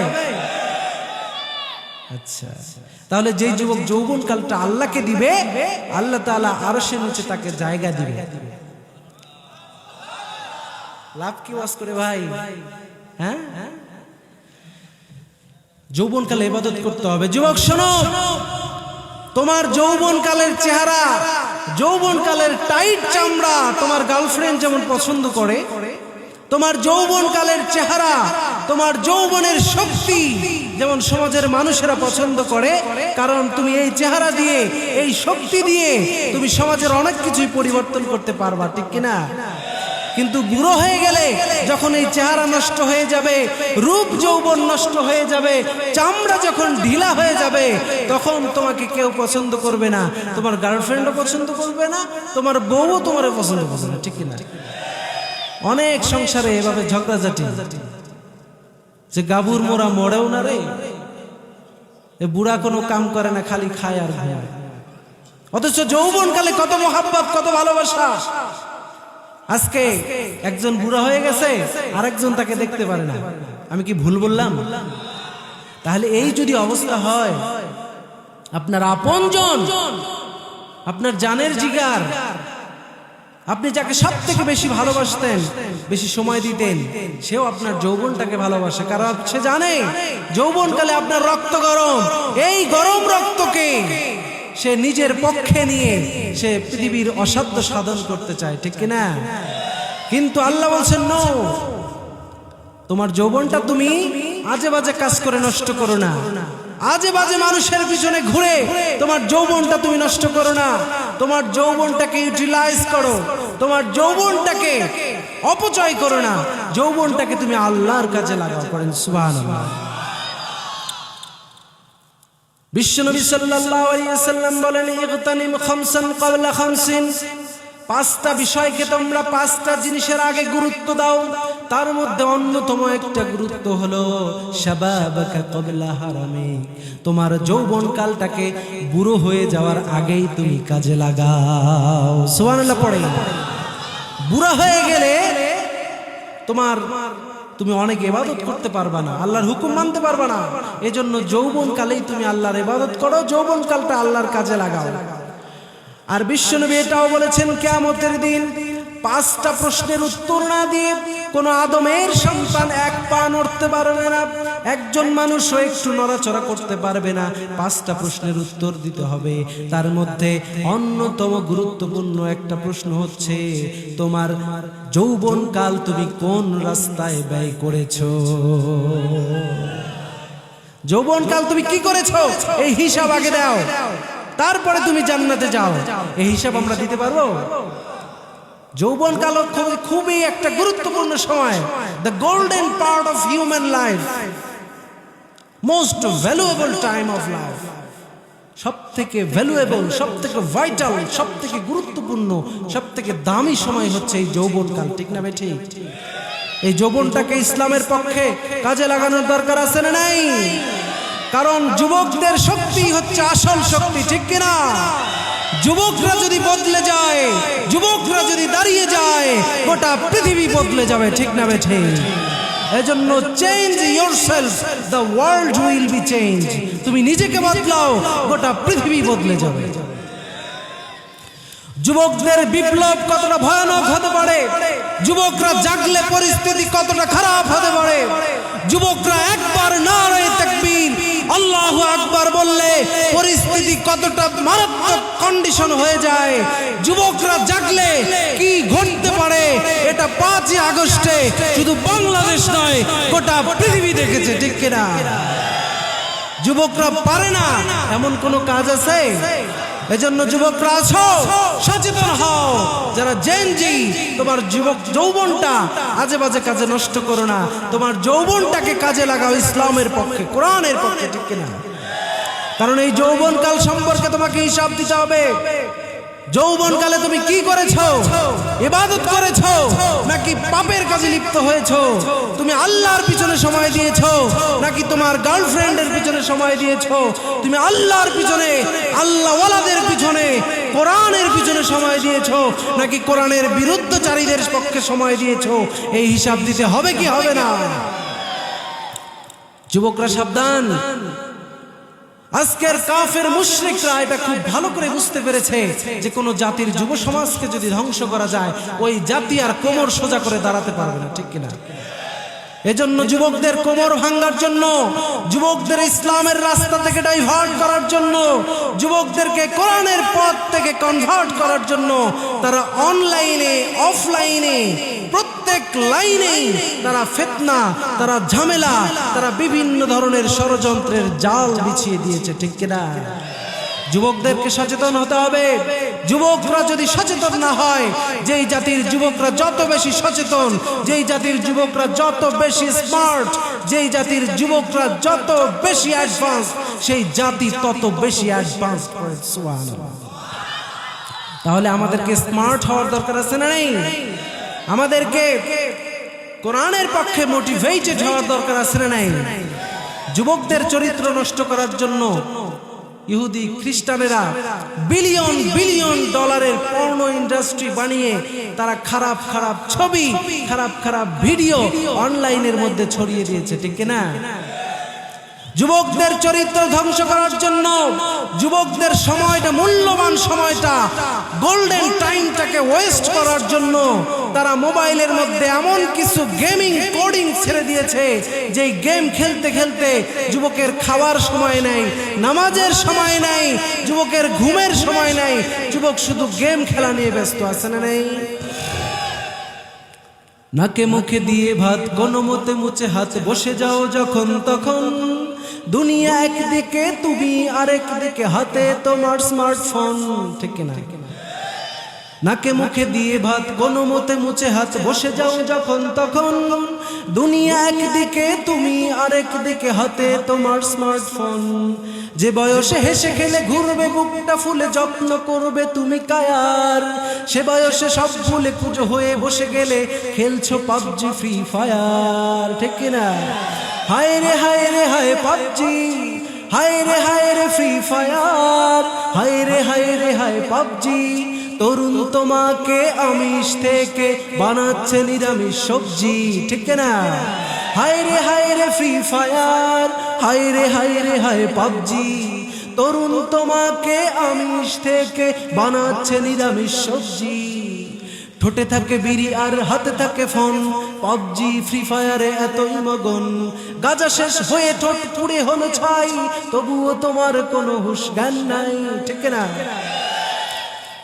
আচ্ছা, তাহলে যেই যুবক যৌবনকালটা আল্লাহকে দিবে, আল্লাহ তাআলা আরশের নিচে তাকে জায়গা দিবে। লাভ কি ওয়াজ করে ভাই? হ্যাঁ, যৌবনকালে ইবাদত করতে হবে। যুবক শোনো, তোমার যৌবনকালের চেহারা, যৌবনকালের টাইট চামড়া তোমার গার্লফ্রেন্ড যেমন পছন্দ করে, তোমার যৌবনকালের চেহারা, তোমার যৌবনের শক্তি যেমন সমাজের মানুষেরা পছন্দ করে, কারণ তুমি এই চেহারা দিয়ে, এই শক্তি দিয়ে তুমি সমাজের অনেক কিছুই পরিবর্তন করতে পারবা, ঠিক কিনা? কিন্তু বুড়ো হয়ে গেলে যখন এই চেহারা নষ্ট হয়ে যাবে, রূপ যৌবন নষ্ট হয়ে যাবে, চামড়া যখন ঢিলা হয়ে যাবে, তখন তোমাকে কেউ পছন্দ করবে না, তোমার গার্লফ্রেন্ডও পছন্দ করবে না, তোমার বউও তোমার পছন্দ করবে না, ঠিক কিনা? অনেক সংসারে এভাবে ঝগড়াঝাটি, যে গাবুর মোরা মরেও না রে, এ বুড়া কোনো কাম করে না, খালি খায় আর ঘুমায়। অথচ যৌবনকালে কত মহাব্বত, কত ভালোবাসা। আজকে একজন বুড়া হয়ে গেছে, আরেকজন তাকে দেখতে পারে না। আমি কি ভুল বললাম? তাহলে এই যদি অবস্থা হয়, আপনার আপনজন, আপনার জানের জিগার, আপনি যাকে সব থেকে বেশি ভালোবাসতেন, বেশি সময় দিতেন, সেও আপনার যৌবনটাকে ভালোবাসে, কারণ সে জানে যৌবনকালে আপনার রক্ত গরম, এই গরম রক্তকে সে নিজের পক্ষে নিয়ে সে পৃথিবীর অসাধ্য সাধন করতে চায়, ঠিক কিনা? কিন্তু আল্লাহ বলছেন নো, তোমার যৌবনটা তুমি আজে বাজে কাজ করে নষ্ট করো না, আজে বাজে মানুষের পিছনে ঘুরে তোমার যৌবনটা তুমি নষ্ট করো না। তোমার যৌবনটাকে ইউটিলাইজ করো, তোমার যৌবনটাকে অপচয় করো না, যৌবনটাকে তুমি আল্লাহর কাজে লাগাও। করেন সুবহানাল্লাহ। বিশ্বনবী সাল্লাল্লাহু আলাইহি ওয়াসাল্লাম বলেন, ইগতানিম খামসান ক্বাবলা খামসিন, পাঁচটা বিষয়কে তোমরা পাঁচটা জিনিসের আগে গুরুত্ব দাও। তার মধ্যে অন্যতম একটা গুরুত্ব হলো শাবাবাকা ক্বাবলা হারামিক, তোমার যৌবন কালটাকে বুড়ো হয়ে যাওয়ার আগেই তুমি কাজে লাগাও। সুবহানাল্লাহ পড়ে। বুড়া হয়ে গেলে তুমি অনেক ইবাদত করতে পারবা না, আল্লাহর হুকুম মানতে পারবা না। এজন্য যৌবন কালেই তুমি আল্লাহর ইবাদত করো, যৌবন কালটা আল্লাহর কাজে লাগাও। আর বিশ্বনবী এটাও বলেছেন, কিয়ামতের দিন পাঁচটা প্রশ্নের উত্তর না দিয়ে কোনো আদমের সন্তান এক পা নড়তে পারবে না, একজন মানুষও একটু নড়াচড়া করতে পারবে না। পাঁচটা প্রশ্নের উত্তর দিতে হবে। তার মধ্যে অন্যতম গুরুত্বপূর্ণ একটা প্রশ্ন হচ্ছে, তোমার যৌবনকাল তুমি কোন রাস্তায় ব্যয় করেছো? যৌবনকাল তুমি কি করেছো এই হিসাব আগে দাও, তারপরে তুমি জান্নাতে যাও। এই হিসাব আমরা দিতে পারবো? যৌবনকাল খুবই একটা গুরুত্বপূর্ণ সময়, the golden part of human life, most valuable time of life. সব থেকে ভ্যালুয়েবল, সব থেকে ভাইটাল, সব থেকে গুরুত্বপূর্ণ, সব থেকে দামি সময় হচ্ছে এই যৌবনকাল। ঠিক না ভাই? ঠিক। এই যৌবনটাকে ইসলামের পক্ষে কাজে লাগানোর দরকার আছে না নাই? কারণ যুবকদের শক্তি হচ্ছে আসল শক্তি, ঠিক কিনা? যুবকরা যদি বদলে যায়, যুবকরা যদি দাঁড়িয়ে যায়, গোটা পৃথিবী বদলে যাবে। ঠিক না বেঠে? এজন্য change yourself, the world will be change. তুমি নিজেকে বদলাও, গোটা পৃথিবী বদলে যাবে। যুবকদের বিপ্লব কতটা ভয়ানক হতে পারে, যুবকরা জাগলে পরিস্থিতি কতটা খারাপ হতে পারে। যুবকরা একবার নারায়ে তাকবীর আল্লাহু আকবার বললে পরিস্থিতি কতটা মারাত্মক কন্ডিশন হয়ে যায়। যুবকরা জাগলে কি ঘটতে পারে এটা 5 আগস্টে শুধু বাংলাদেশ নয়, গোটা পৃথিবী দেখেছে। ঠিক কিনা? যুবকরা পারে না এমন কোনো কাজ আছে? এজন্য যুবকরা আছো, সচেতন হও। যারা জেনজি, তোমার যৌবনটা আজে বাজে কাজে নষ্ট করো না, তোমার যৌবনটাকে কাজে লাগাও ইসলামের পক্ষে, কোরআনের পক্ষে। ঠিক কিনা? কারণ এই যৌবনকাল সম্পর্কে তোমাকে হিসাব দিতে হবে। যৌবনকালে তুমি কি করেছো? ইবাদত করেছো নাকি পাপের কাজে লিপ্ত হয়েছো? তুমি আল্লাহর পিছনে সময় দিয়েছো নাকি তোমার গার্লফ্রেন্ডের পিছনে সময় দিয়েছো? তুমি আল্লাহর পিছনে, আল্লাহওয়ালাদের পিছনে, কোরআনের পিছনে সময় দিয়েছো নাকি কোরআনের বিরুদ্ধচারীদের পক্ষে সময় দিয়েছো? এই হিসাব দিতে হবে কি হবে না? যুবকরা সাবধান। আজকের কাফের মুশরিকরা এটা খুব ভালো করে বুঝতে পেরেছে যে কোন জাতির যুব সমাজকে যদি ধ্বংস করা যায়, ওই জাতি আর কোমর সোজা করে দাঁড়াতে পারবে না। ঠিক কিনা? এজন্য যুবকদের কোমর ভাঙার জন্য, যুবকদের ইসলামের রাস্তা থেকে ডাইভার্ট করার জন্য, যুবকদেরকে কোরআনের পথ থেকে কনভার্ট করার জন্য তারা অনলাইনে, অফলাইনে, প্রত্যেক লাইনেই তারা ফিতনা, তারা ঝামেলা, তারা বিভিন্ন ধরনের ষড়যন্ত্রের জাল বিছিয়ে দিয়েছে। ঠিক কিনা? যুবকদেরকে সচেতন হতে হবে। যুবকরা যদি সচেতন না হয়, যেই জাতির যুবকরা যত বেশি সচেতন, যেই জাতির যুবকরা যত বেশি স্মার্ট, যেই জাতির যুবকরা যত বেশি অ্যাডভান্স, সেই জাতি তত বেশি অ্যাডভান্স করে। সুবহানাল্লাহ। তাহলে আমাদেরকে স্মার্ট হওয়ার দরকার আছে না নেই? আমাদেরকে কোরআনের পক্ষে মোটিভেটেড হওয়ার দরকার আছে না নাই? যুবকদের চরিত্র নষ্ট করার জন্য ইহুদি খ্রিস্টানেরা বিলিয়ন বিলিয়ন ডলারের পর্নো ইন্ডাস্ট্রি বানিয়ে তারা খারাপ খারাপ ছবি, খারাপ খারাপ ভিডিও অনলাইনের মধ্যে ছড়িয়ে দিয়েছে। ঠিক কিনা? যুবকদের চরিত্র ধ্বংস করার জন্য, যুবকদের সময়টা, মূল্যবান সময়টা, গোল্ডেন টাইমটাকে ওয়েস্ট করার জন্য তারা মোবাইলের মধ্যে এমন কিছু গেমিং কোডিং ছেড়ে দিয়েছে যে গেম খেলতে খেলতে যুবকের খাওয়ার সময় নাই, নামাজের সময় নাই, যুবকের ঘুমের সময় নাই, যুবক শুধু গেম খেলা নিয়ে ব্যস্ত আছে না নেই? নাকে মুখে দিয়ে ভাত কোনো মতে মুছে হাত বসে যাও যখন তখন দুনিয়া একদিকে তুমি আরেক দিকে হাতে তোমার স্মার্টফোন ঠিক না নাকে মুখে দিয়ে ভাত কোনো মতে মুছে হাত বসে যাও যখন তখন দুনিয়া একদিকে তুমি আরেক দিকে হাতে তোমার স্মার্টফোন যে বয়সে হেসে খেলে ঘুরবে বুকটা ফুলে যত্ন করবে তুমি কায়ার সে বয়সে সব ভুলে পুজো হয়ে বসে গেলে খেলছো পাবজি ফ্রি ফায়ার ঠিক না হায় রে হায় পাবজি হায় রে ফ্রি ফায়ার হায় রে হায় পাবজি তরুণ তোমাকে আমিষ থেকে বানাচ্ছে নিরামিষ সবজি ঠিক না হায় রে ফ্রি ফায়ার হায় রে হায় পাবজি তরুণ তোমাকে আমিষ থেকে বানাচ্ছে নিরামিষ সবজি ঠোঁটে থাকে বিড়ি আর হাতে থাকে ফোন পাবজি ফ্রি ফায়ারে এতই মগন গাজা শেষ হয়ে ঠোঁট পুড়ে হলো ছাই তবুও তোমার কোনো হুঁশ জ্ঞান নাই ঠিক না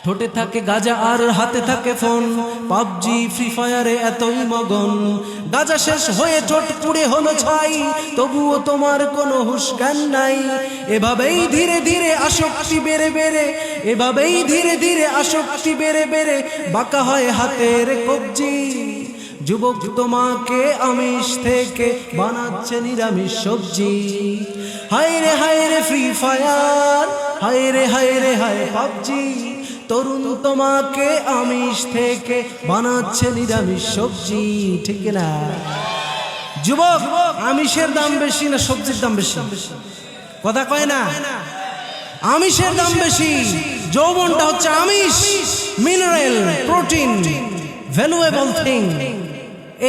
ঠোঁটে থাকে গাজা আর হাতে থাকে ফোন পাবজি ফ্রি ফায়ারে এতই মগন গাজা শেষ হয়ে ঠোঁট পুড়ে হলো ছাই তবুও তোমার কোনো হুঁশ জ্ঞান নাই এভাবেই ধীরে ধীরে আসক্তি বেড়ে বেড়ে এভাবেই ধীরে ধীরে আসক্তি বেড়ে বেড়ে বাঁকা হয় হাতের কবজি যুবক তোমাকে আমিষ থেকে বানাচ্ছে নিরামিষ সবজি হায় রে ফ্রি ফায়ার হায় রে হায় পাবজি তরুণ তোমাকে আমিষ থেকে বানাচ্ছে নিরামিষ সবজি ঠিক না যুবক আমিষের দাম বেশি না সবজির দাম বেশি কথা কয় না আমিষের দাম বেশি যৌবনটা হচ্ছে আমিষ মিনারেল প্রোটিন ভ্যালুয়েবল থিং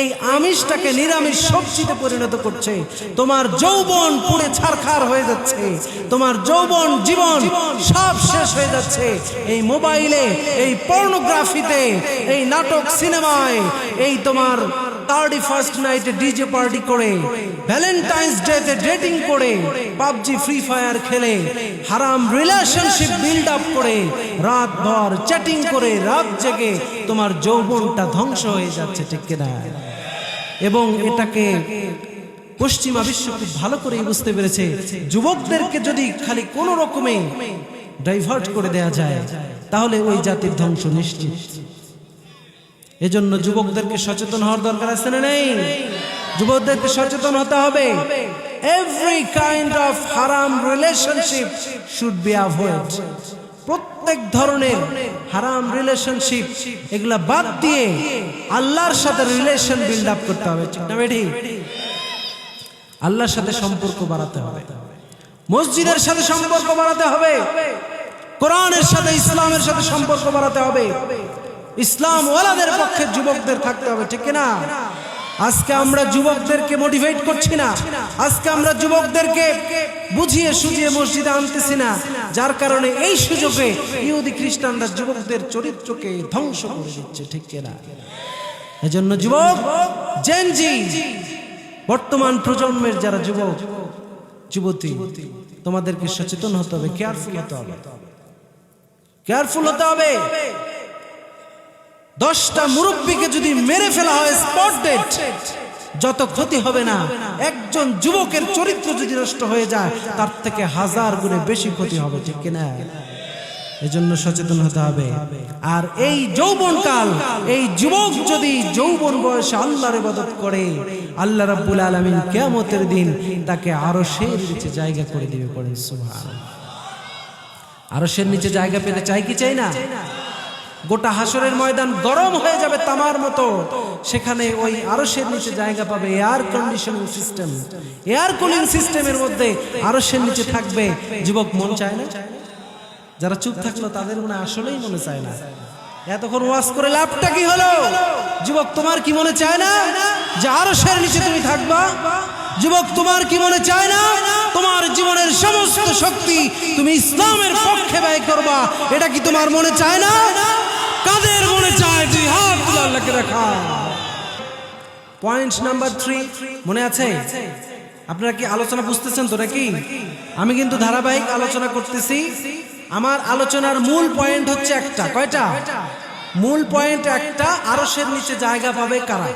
এই আমিষটাকে নিরামিষ সবজিতে পরিণত করছে তোমার যৌবন পুড়ে ছারখার হয়ে যাচ্ছে তোমার যৌবন জীবন সব শেষ হয়ে যাচ্ছে এই মোবাইলে এই পর্নোগ্রাফিতে এই নাটক সিনেমায় এই তোমার 31st নাইটে ডিজে পার্টি করে ভ্যালেন্টাইন্স ডেতে ডেটিং করে পাবজি ফ্রি ফায়ার খেলে হারাম রিলেশনশিপ বিল্ড আপ করে রাত ভর চ্যাটিং করে রাত জেগে তোমার যৌবনটা ধ্বংস হয়ে যাচ্ছে ঠিক কিনা এবং এটাকে পশ্চিমা বিশ্ব খুব ভালো করে বুঝতে পেরেছে যুবকদেরকে যদি খালি কোনো রকমে ডাইভার্ট করে দেয়া যায় তাহলে ওই জাতির ধ্বংস নিশ্চিত এজন্য যুবকদেরকে সচেতন হওয়ার দরকার আছে না নেই যুবকদেরকে সচেতন হতে হবে এভরি কাইন্ড অফ হারাম রিলেশনশিপ শুড বি অ্যাভয়েড প্রত্যেক ধরনের হারাম রিলেশনশিপ এগুলা বাদ দিয়ে আল্লাহর সাথে রিলেশন বিল্ড আপ করতে হবে ঠিক না বেটি আল্লাহর সাথে সম্পর্ক বাড়াতে হবে মসজিদের সাথে সম্পর্ক বাড়াতে হবে কোরআনের সাথে ইসলামের সাথে সম্পর্ক বাড়াতে হবে ইসলাম ওয়ালাদের পক্ষে যুবকদের থাকতে হবে ঠিক না আজকে আমরা যুবকদেরকে মোটিভেট করছি না আজকে আমরা যুবকদেরকে বুঝিয়ে সুঝিয়ে মসজিদে আনতেছি না যার কারণে এই সুযোগে ইহুদি খ্রিস্টানরা যুবকদের চরিত্রকে ধ্বংস করে দিচ্ছে ঠিক না এজন্য যুবক জেন জি বর্তমান প্রজন্মের যারা যুবক যুবতী তোমাদেরকে সচেতন হতে হবে কেয়ারফুল হতে হবে 10টা মুরব্বীকে যদি মেরে ফেলা হয় স্পট ডেড যত ক্ষতি হবে না একজন যুবকের চরিত্র যদি নষ্ট হয়ে যায় তার থেকে 1000 গুণে বেশি ক্ষতি হবে ঠিক কিনা এজন্য সচেতন হতে হবে আর এই যৌবনকাল এই যুবক যদি যৌবন বয়সে আল্লাহর ইবাদত করে আল্লাহ রাব্বুল আলামিন কিয়ামতের দিন তাকে আরশের নিচে জায়গা করে দিবে পড়েন সুবহানাল্লাহ আরশের নিচে জায়গা পেতে চাই কি চাই না গোটা হাসরের ময়দান গরম হয়ে যাবে তামার মতো সেখানে ওই আরশের নিচে জায়গা পাবে air conditioning system air cooling সিস্টেমের মধ্যে আরশের নিচে থাকবে যুবক মন চায় না যারা চুপ থাকলো তাদের মনে আসলেই মনে চায় না এতক্ষণ ওয়াজ করে লাভটা কি হলো যুবক তোমার কি মনে চায় না যে আরশের নিচে তুমি থাকবা যুবক তোমার কি মনে চায় না তোমার জীবনের সমস্ত শক্তি তুমি ইসলামের পক্ষে ব্যয় করবা এটা কি তোমার মনে চায় না কাদের মনে চায় জিহাদ আল্লাহকে রাখা পয়েন্ট নাম্বার 3 মনে আছে আপনারা কি আলোচনা বুঝতেছেন তো নাকি আমি কিন্তু ধারাবাহিক আলোচনা করতেছি আমার আলোচনার মূল পয়েন্ট হচ্ছে একটা কয়টা মূল পয়েন্ট একটা, আরশের নিচে জায়গা পাবে কারা,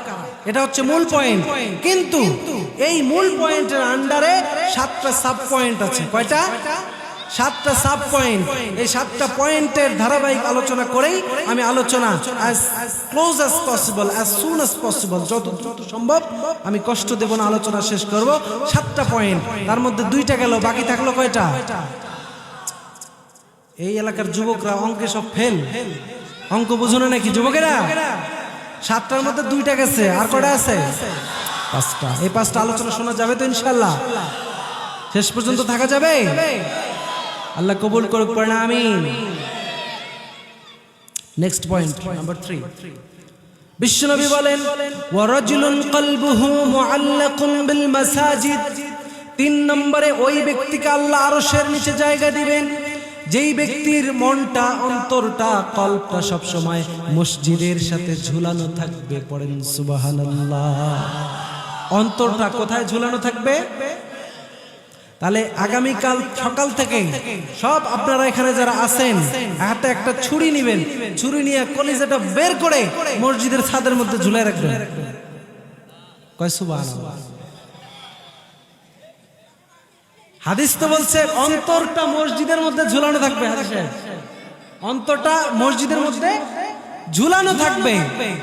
এটা হচ্ছে মূল পয়েন্ট। কিন্তু এই মূল পয়েন্টের আন্ডারে 7টা সাব পয়েন্ট আছে। কয়টা? 7টা সাব পয়েন্ট। এই 7টা পয়েন্টের ধারাবাহিক আলোচনা করেই আমি আলোচনা as close as possible, as soon as possible, যত দ্রুত সম্ভব, আমি কষ্ট দেব না, আলোচনা শেষ করব। 7টা পয়েন্ট, তার মধ্যে 2টা গেল, বাকি থাকলো কয়টা? এই এলাকার যুবকরা অঙ্কে সব ফেল, অঙ্ক বুঝো না নাকি যুবকেরা? 7টার মধ্যে 2টা গেছে, আর কয়টা আছে? 5টা। এই 5টা আলোচনা শোনা যাবে তো ইনশাআল্লাহ? শেষ পর্যন্ত থাকা যাবে? আল্লাহ কবুল করুক, পড়ে না আমিন। নেক্সট পয়েন্ট নাম্বার 3, বিশ্বনবী বলেন ওয়া রাজুলুন কলবুহু মুআল্লাকুন বিল মাসাজিদ। 3 নম্বরে ওই ব্যক্তিকে আল্লাহ আরশের নিচে জায়গা দিবেন যেই ব্যক্তির মনটা, অন্তরটা, কল্পটা সব সময় মসজিদের সাথে ঝুলানো থাকবে। পড়েন সুবহানাল্লাহ। অন্তরটা কোথায় ঝুলানো থাকবে? তাহলে আগামীকাল সকাল থেকে সব আপনারা এখানে যারা আছেন, হাতে একটা ছুরি নেবেন, ছুরি নিয়ে কলিজাটা বের করে মসজিদের ছাদের মধ্যে ঝুলাই রাখবেন। কয় সুবহানাল্লাহ। হাদিস তো বলছে অন্তরটা মসজিদের মধ্যে ঝুলানো থাকবে। হাদিসে অন্তরটা মসজিদের মধ্যে ঝুলানো থাকবে।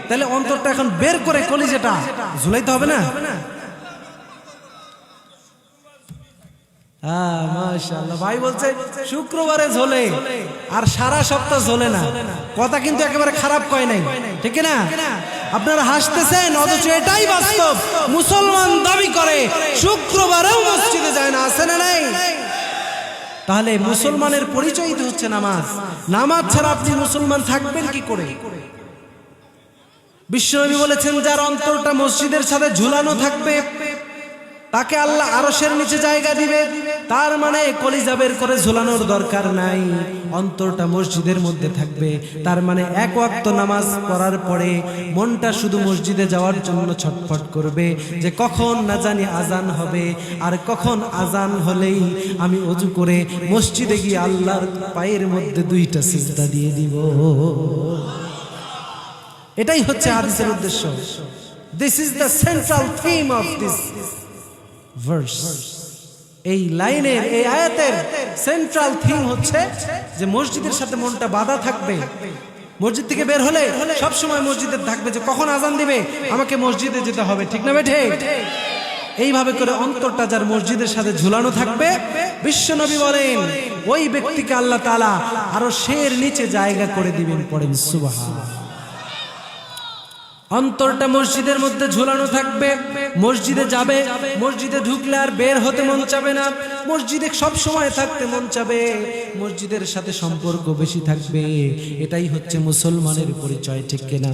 তাহলে অন্তরটা এখন বের করে কলিজাটা ঝুলাইতে হবে না? মাশাআল্লাহ। ভাই বলছে শুক্রবারে ঝোলে আর সারা সপ্তাহ ঝোলে না। কথা কিন্তু একেবারে খারাপ কয় নাই, ঠিক না? আপনারা হাসতেছেন, অথচ এটাই বাস্তব। মুসলমান দাবি করে শুক্রবারেও মসজিদে যায় না, আছে না নাই? তাহলে মুসলমানের পরিচয় তো হচ্ছে নামাজ। নামাজ ছাড়া আপনি মুসলমান থাকবেন কি করে? বিশ্বনবী বলেছেন যার অন্তরটা মসজিদের সাথে ঝুলানো থাকবে তাকে আল্লাহ আরশের নিচে জায়গা দিবে। তার মানে কলিজা বের করে ঝুলানোর দরকার নাই, অন্তরটা মসজিদের মধ্যে থাকবে। তার মানে এক ওয়াক্ত নামাজ পড়ার পরে মনটা শুধু মসজিদে যাওয়ার জন্য ছটফট করবে যে কখন না জানি আজান হবে, আর কখন আজান হলেই আমি ওযু করে মসজিদে গিয়ে আল্লাহর পায়ের মধ্যে 2টা সিজদা দিয়ে দিব। এটাই হচ্ছে হাদিসের উদ্দেশ্য। This is the central theme of this verse. এই লাইনের, এই আয়াতের সেন্ট্রাল থিম হচ্ছে যে মসজিদের সাথে মনটা বাঁধা থাকবে। মসজিদ থেকে বের হলে সব সময় মসজিদে থাকবে যে কখন আজান দিবে, আমাকে মসজিদে যেতে হবে, ঠিক না বেঠে? এইভাবে করে অন্তরটা যার মসজিদের সাথে ঝুলানো থাকবে, বিশ্বনবী বলেন ওই ব্যক্তিকে আল্লাহ তাআলা আরশের নিচে জায়গা করে দিবেন। পড়েন সুবহানাল্লাহ। অন্তরটা মসজিদের মধ্যে ঝুলানো থাকবে, মসজিদে যাবে, মসজিদে ঢুকলে আর বের হতে মন চাবে না, মসজিদে সব সময় থাকতে মন চাবে, মসজিদের সাথে সম্পর্ক বেশি থাকবে। এটাই হচ্ছে মুসলমানের পরিচয়, ঠিক কিনা?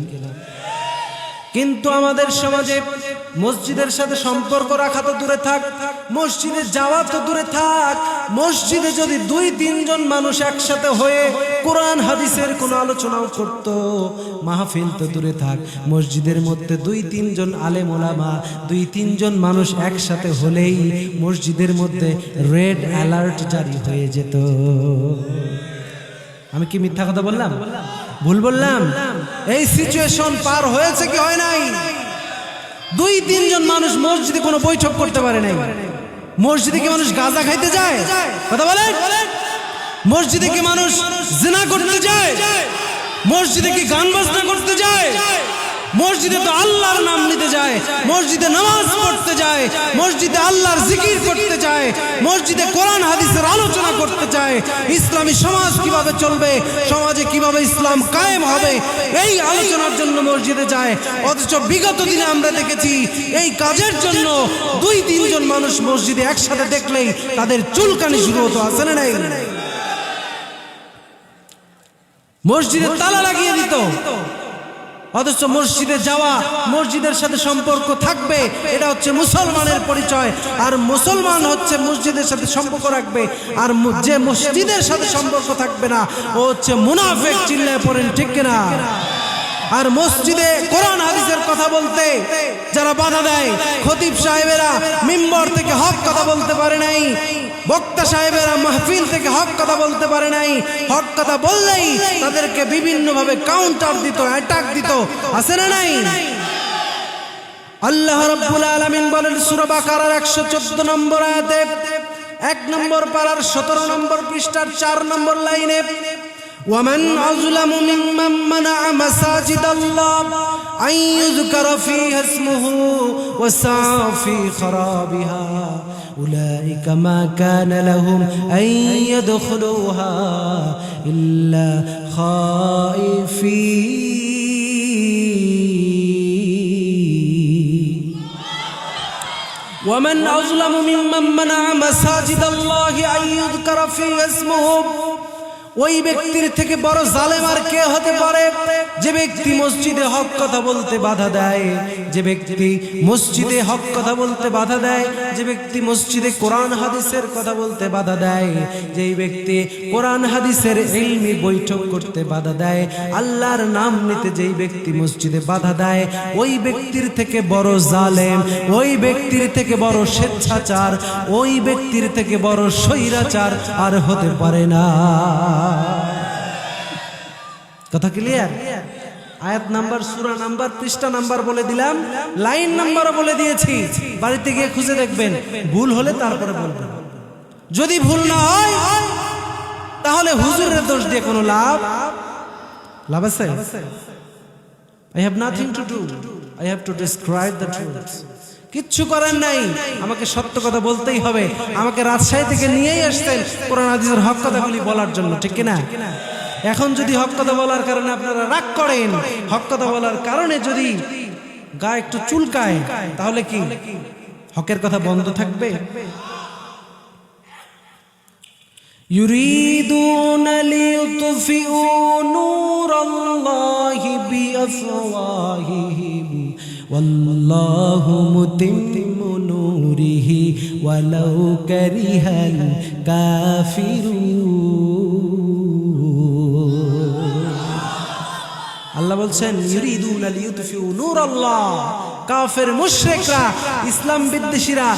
কিন্তু আমাদের সমাজে মসজিদের সাথে সম্পর্ক রাখা তো দূরে থাক, মসজিদে যাওয়া তো দূরে থাক, মসজিদে যদি 2-3 জন মানুষ একসাথে হয়ে কোরআন হাদিসের কোনো আলোচনাও করত, মাহফিল তো দূরে থাক, মসজিদের মধ্যে 2-3 জন আলেম ওলামা, 2-3 জন মানুষ একসাথে হলেই মসজিদের মধ্যে রেড অ্যালার্ট জারি হয়ে যেত। আমি কি মিথ্যা কথা বললাম? ভুল বললাম? এই সিচুয়েশন পার হয়েছে কি হয় নাই? 2-3 জন মানুষ মসজিদে কোনো বৈঠক করতে পারে নাই। মসজিদে কি মানুষ গাঁজা খাইতে যায়? কথা বলেন। মসজিদে কি মানুষ জিনা করতে যায়? মসজিদে কি গান বাজনা করতে যায়? মসজিদে তো আল্লাহর নাম নিতে যায়, মসজিদে নামাজ পড়তে যায়, মসজিদে আল্লাহর জিকির করতে যায়, মসজিদে কোরআন হাদিসের আলোচনা করতে যায়, ইসলামী সমাজ কিভাবে চলবে, সমাজে কিভাবে ইসলাম কায়েম হবে, এই আলোচনার জন্য মসজিদে যায়। অথচ বিগত দিনে আমরা দেখেছি এই কাজের জন্য 2-3 জন মানুষ মসজিদে একসাথে দেখলেই তাদের চুলকানি শুরু হতো, আছে না নাই? মসজিদে তালা লাগিয়ে দিত। অথচ মসজিদে যাওয়া, মসজিদের সাথে সম্পর্ক থাকবে, এটা হচ্ছে মুসলমানের পরিচয়। আর মুসলমান হচ্ছে মসজিদের সাথে সম্পর্ক রাখবে, আর যে মসজিদের সাথে সম্পর্ক থাকবে না ও হচ্ছে মুনাফিক। চিল্লায় পড়েন ঠিক কিনা? আর মসজিদে কোরআন হাদিসের কথা বলতে যারা বাধা দেয়, খতিব সাহেবেরা মিম্বর থেকে হক কথা বলতে পারে নাই, বক্তা সাহেবেরা মাহফিল থেকে হক কথা বলতে পারে নাই, হক কথা বললেই তাদেরকে বিভিন্নভাবে কাউন্টার দিত, অ্যাটাক দিত, আছে না নাই? আল্লাহ রাব্বুল আলামিন বলেন সূরা বাকারার 114 নম্বর আয়াতে 1 নম্বর পারার 17 নম্বর পৃষ্ঠার 4 নম্বর লাইনে, ومن أظلم ممن منع مساجد الله أن يذكر فيها اسمه وسعى في خرابها أولئك ما كان لهم أن يدخلوها إلا خائفين ومن أظلم ممن منع مساجد الله أن يذكر فيها اسمه ওই ব্যক্তির থেকে বড় জালেম আর কে হতে পারে যে ব্যক্তি মসজিদে হক কথা বলতে বাধা দেয়, যে ব্যক্তি মসজিদে হক কথা বলতে বাধা দেয়, যে ব্যক্তি মসজিদে কোরআন হাদিসের কথা বলতে বাধা দেয়, যেই ব্যক্তি কোরআন হাদিসের ইলমি বৈঠক করতে বাধা দেয়, আল্লাহর নাম নিতে যেই ব্যক্তি মসজিদে বাধা দেয়, ওই ব্যক্তির থেকে বড় জালেম, ওই ব্যক্তির থেকে বড় স্বেচ্ছাচার, ওই ব্যক্তির থেকে বড় স্বৈরাচার আর হতে পারে না। কথা ক্লিয়ার? আয়াত নাম্বার, সূরা নাম্বার, পৃষ্ঠা নাম্বার বলে দিলাম, লাইন নাম্বারও বলে দিয়েছি, বাড়িতে গিয়ে খুঁজে দেখবেন, ভুল হলে তারপরে বলবেন। যদি ভুল না হয় তাহলে হুজুরের দোষ দিয়ে কোনো লাভ আছে? I have nothing to do, I have to describe the truth. কিচ্ছু করার নাই, আমাকে সত্য কথা বলতেই হবে। আমাকে রাজশাহী থেকে নিয়েই আসতেন কোরআন হাদিসের হক কথাগুলি বলার জন্য, ঠিক কিনা? এখন যদি হক কথা বলার কারণে আপনারা রাগ করেন, হক কথা বলার কারণে যদি গা একটু চুলকায়, তাহলে কি হকের কথা বন্ধ থাকবে? ইউরিদুনা লিইউতফিউ নূরাল্লাহি বিআফওয়াহিহিম ওয়াল্লাহু মুতিম্মু নূরিহি ওয়ালাউ কারিহাল কাফিরুন। আল্লাহ বলছেন ইউরিদুনা লিইউতফিউ নূরাল্লাহ, কাফের মুশরিকরা, ইসলাম বিদ্বেষীরা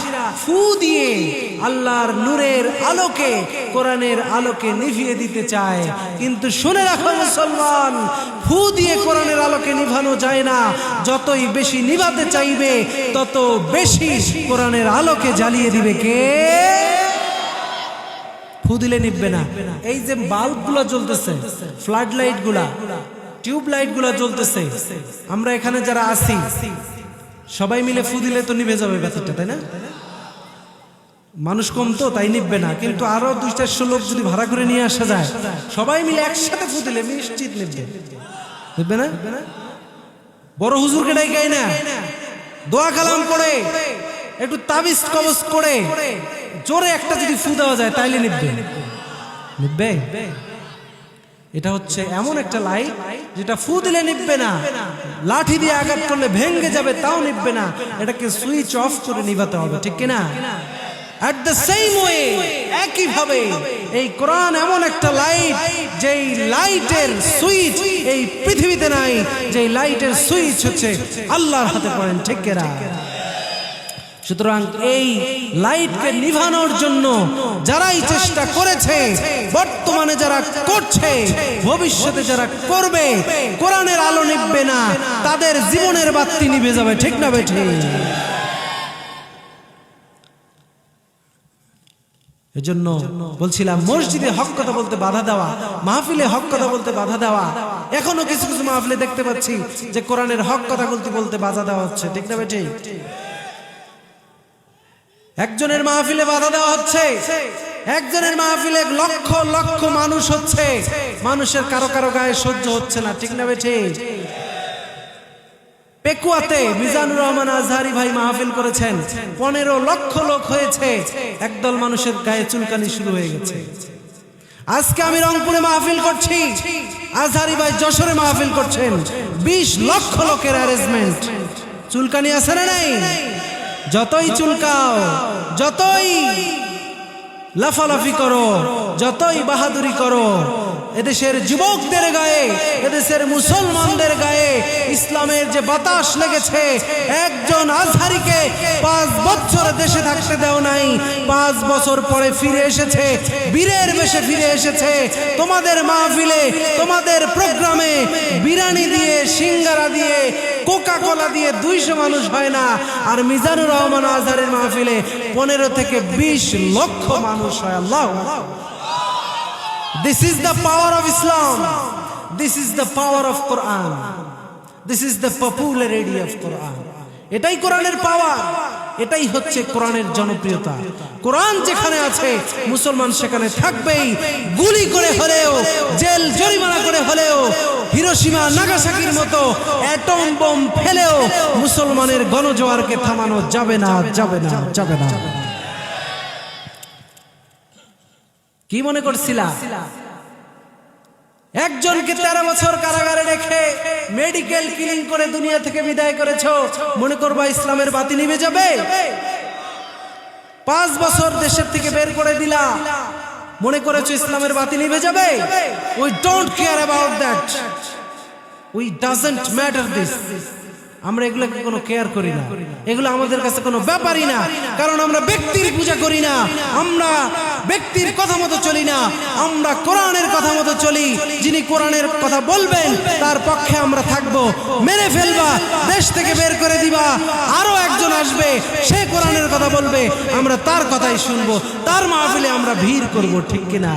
ফু দিয়ে আল্লাহর নূরের আলোকে, কোরআনের আলোকে নিভিয়ে দিতে চায়। কিন্তু শুনে রাখো মুসলমান, ফু দিয়ে কোরআনের আলোকে নিভানো যায় না। যতই বেশি নিভাতে চাইবে তত বেশি কোরআনের আলোকে জ্বালিয়ে দিবে কে? ফু দিলে নিভবে না। এই যে বাল্বগুলো জ্বলতেছে, ফ্লাড লাইট গুলা, টিউব লাইট গুলা জ্বলতেছে, আমরা এখানে যারা আছি সবাই মিলে ফু দিলে তো নিভে যাবে ব্যাপারটা, তাই না? মানুষ কম তো, তাই নিভবে না। কিন্তু আরো 200-400 লোক যদি ভাড়া করে নিয়ে আসা যায়, সবাই মিলে একসাথে ফু দিলে নিশ্চিত নিভবে, নিভবে না? বড় হুজুরকে ডাইকাই না, দোয়া কালাম করে, একটু তাবিজ কবজ করে জোরে একটা যদি ফু দেওয়া যায়, তাইলে নিভবে, নিভবে। এটা হচ্ছে এমন একটা লাইট যেটা ফু দিলে নিভবে না, লাঠি দিয়ে আঘাত করলে ভেঙে যাবে, তাও নিভবে না। এটাকে সুইচ অফ করে নিভাতে হবে, ঠিক কিনা? এট দ্য সেম ওয়ে, একই ভাবে এই কোরআন এমন একটা লাইট, যেই লাইটের সুইচ এই পৃথিবীতে নাই, যেই লাইটের সুইচ হচ্ছে আল্লাহর হাতে, পড়েন ঠিক কিনা? সুতরাং এই লাইটকে নিভানোর জন্য যারাই চেষ্টা করেছে, বর্তমানে যারা করছে, ভবিষ্যতে যারা করবে, কোরআনের আলো নিভবে না, তাদের জীবনের বাতি নিভে যাবে, ঠিক না বেঠে? এজন্য বলছিলাম, মসজিদে হক কথা বলতে বাধা দেওয়া, মাহফিলে হক কথা বলতে বাধা দেওয়া। এখনো কিছু কিছু মাহফিলে দেখতে পাচ্ছি যে কোরআনের হক কথা বলতে বাধা দেওয়া হচ্ছে, ঠিক না বেঠে? একজনের মাহফিলে বাধা দেওয়া হচ্ছে, একজনের মাহফিলে লক্ষ লক্ষ মানুষ হচ্ছে, মানুষের কারো কারো গায়ে সহ্য হচ্ছে না, ঠিক না বেঠে? পেকুয়াতে মিজানুর রহমান আজহারি ভাই মাহফিল করেছেন, 15 লক্ষ লোক হয়েছে, একদল মানুষের গায়ে চুলকানি শুরু হয়ে গেছে। আজকে আমি রংপুরে মাহফিল করছি, আজহারি ভাই যশোরে মাহফিল করছেন, 20 লক্ষ লোকের অ্যারেঞ্জমেন্ট। চুলকানি আছে না নাই? যতই চুলকাও, যতই লাফালাফি করো, যতই বাহাদুরি করো, এদেশের যুবকদের গায়ে, এদেশের মুসলমানদের গায়ে ইসলামের যে বাতাস লেগেছে, একজন আজহারিকে 5 বছর দেশে থাকতে দেও নাই, 5 বছর পরে ফিরে এসেছে, বীরের বেশে ফিরে এসেছে। তোমাদের মাহফিলে, তোমাদের প্রোগ্রামে বিরিয়ানি দিয়ে, সিঙ্গারা দিয়ে, কোকা কোলা দিয়ে 200 মানুষ হয় না, আর মিজানুর রহমান আজহারের মাহফিলে 15 থেকে 20 লক্ষ মানুষ হয়। আল্লাহু আকবার। This is the power of Islam. This is the power of Quran. This is the popularity of Quran. এটাই কোরআনের পাওয়ার, এটাই হচ্ছে কোরআনের জনপ্রিয়তা। কোরআন যেখানে আছে মুসলমান সেখানে থাকবেই। গুলি করে হলেও, জেল জরিমানা করে হলেও, হিরোশিমা নাগাসাকির মতো অ্যাটম বোম ফেলেও মুসলমানের গণজোয়ারকে থামানো যাবে না, যাবে না, যাবে না। কি মনে করছিলা একজনকে 13 বছর কারাগারে রেখে মেডিকেল কিলিং করে দুনিয়া থেকে বিদায় করেছো, মনে করবা ইসলামের বাতি নিভে যাবে? 5 বছর দেশের থেকে বের করে দিলা, মনে করেছো ইসলামের বাতি নিভে যাবে? We don't care about that. We doesn't matter this. আমরা এগুলোকে কোনো কেয়ার করি না, এগুলো আমাদের কাছে কোনো ব্যাপারই না। কারণ আমরা ব্যক্তির পূজা করি না, আমরা ব্যক্তির কথা মতো চলি না, আমরা কোরআনের কথা মতো চলি। যিনি কোরআনের কথা বলবেন তার পক্ষে আমরা থাকবো। মেরে ফেলবা, দেশ থেকে বের করে দিবা, আরো একজন আসবে, সে কোরআনের কথা বলবে, আমরা তার কথাই শুনবো, তার মাহফিলে আমরা ভিড় করব, ঠিক কিনা?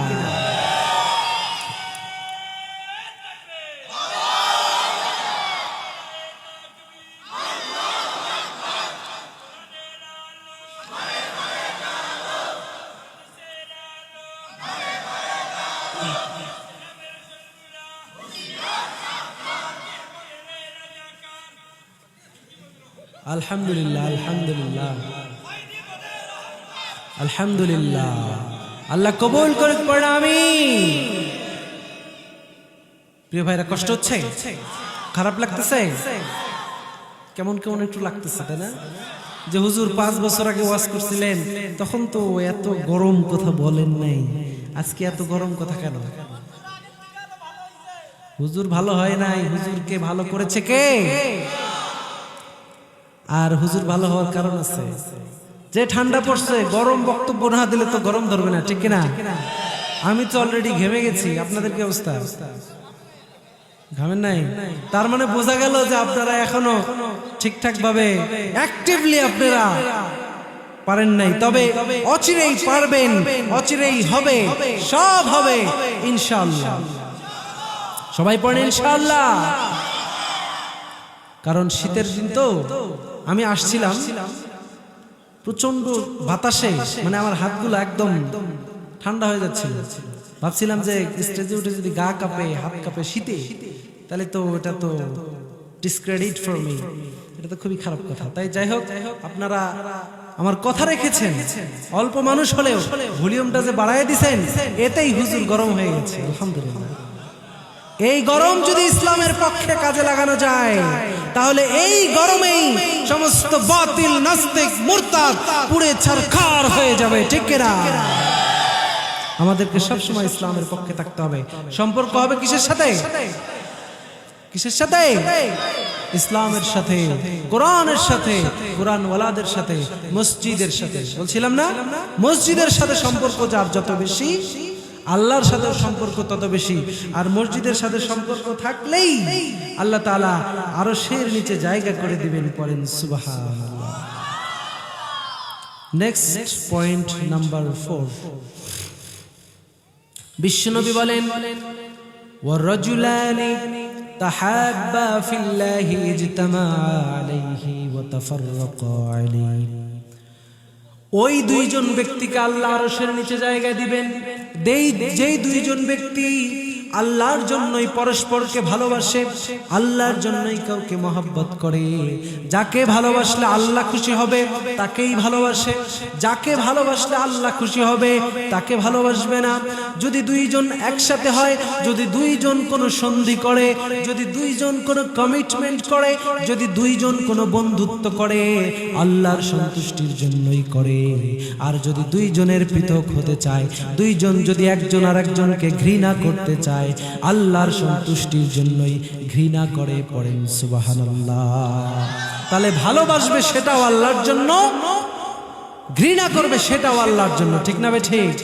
আলহামদুলিল্লাহ, আলহামদুলিল্লাহ, আলহামদুলিল্লাহ। আল্লাহ কবুল করে পড়া। আমিন। প্রিয় ভাইরা, কষ্ট হচ্ছে? খারাপ লাগতেছে? কেমন কেমন একটু লাগতেছে, তাই না? যে হুজুর 5 বছর আগে ওয়াজ করছিলেন, তখন তো এত গরম কথা বলেন নাই, আজকে এত গরম কথা কেন? হুজুর ভালো হয় নাই, হুজুরকে ভালো করেছে কে? আর হুজুর ভালো হওয়ার কারণ আছে। যে ঠান্ডা পড়ছে, গরম বক্তব্য না দিলে তো গরম ধরবে না, ঠিক কিনা? আমি তো অলরেডি ঘেমে গেছি, আপনাদের কি অবস্থা? ঘামেন নাই? তার মানে বোঝা গেল যে আপনারা এখনো ঠিকঠাক ভাবে অ্যাক্টিভলি আপনারা পারেন নাই। তবে অচিরেই পারবেন, অচিরেই হবে, সব হবে ইনশাআল্লাহ। সবাই পড়েন ইনশাআল্লাহ। কারণ শীতের দিন তো, আমি আসছিলাম প্রচন্ড বাতাসে, মানে আমার হাতগুলো একদম ঠান্ডা হয়ে যাচ্ছিল। ভাবছিলাম যে স্টেজে উঠে যদি গা কাঁপে, হাত কাঁপে শীতে, তাহলে তো এটা তো ডিসক্রেডিট ফর মি, এটা তো খুবই খারাপ কথা। তাই যাই হোক, আপনারা আমার কথা রেখেছেন, অল্প মানুষ হলেও ভলিউমটা যে বাড়ায় দিছেন, এতেই হুজুর গরম হয়ে গেছে। আলহামদুলিল্লাহ। এই গরম যদি ইসলামের পক্ষে কাজে লাগানো যায়, তাহলে এই গরমেই সমস্ত বাতিল, নাস্তিক, মুরতাদ পুড়ে ছারখার হয়ে যাবে, ঠিক কিনা? আমাদেরকে সবসময় ইসলামের পক্ষে থাকতে হবে। সম্পর্ক হবে কিসের সাথে? কিসের সাথে? ইসলামের সাথে, কোরআনের সাথে, কোরআন ওয়ালাদের সাথে, মসজিদের সাথে। বলছিলাম না, মসজিদের সাথে সম্পর্ক যার যত বেশি, আল্লাহর সাথে সম্পর্ক তত বেশি। আর মসজিদের সাথে সম্পর্ক থাকলেই আল্লাহ তাআলা আরশের নিচে জায়গা করে দিবেন। পড়েন সুবহানাল্লাহ। Next point number 4। বিশ্বনবী বলেন, ওয়ারাজুলানি তাহাব্বা ফিল্লাহি ইজতামা আলাইহি ওয়া তাফাররাকা আলাইহি। ওই 2 জন ব্যক্তিকে আল্লাহ আরশের নিচে জায়গা দিবেন, যেই 2 জন ব্যক্তি আল্লাহর জন্যই পরস্পরকে ভালোবাসে, আল্লাহর জন্যই কাউকে মহব্বত করে। যাকে ভালোবাসলে আল্লাহ খুশি হবে তাকেই ভালোবাসে, যাকে ভালোবাসলে আল্লাহ খুশি হবে তাকে ভালোবাসবে না। যদি দুইজন একসাথে হয়, যদি দুইজন কোনো সন্ধি করে, যদি দুইজন কোনো কমিটমেন্ট করে, যদি দুইজন কোনো বন্ধুত্ব করে, আল্লাহর সন্তুষ্টির জন্যই করে। আর যদি দুইজনের পৃথক হতে চায়, দুইজন যদি একজন আর একজনকে ঘৃণা করতে চায়, আল্লাহর সন্তুষ্টির জন্যই ঘৃণা করে। পড়েন সুবহানাল্লাহ। তাহলে ভালোবাসবে সেটাও আল্লাহর জন্য, ঘৃণা করবে সেটাও আল্লাহর জন্য, ঠিক না বে ঠিক?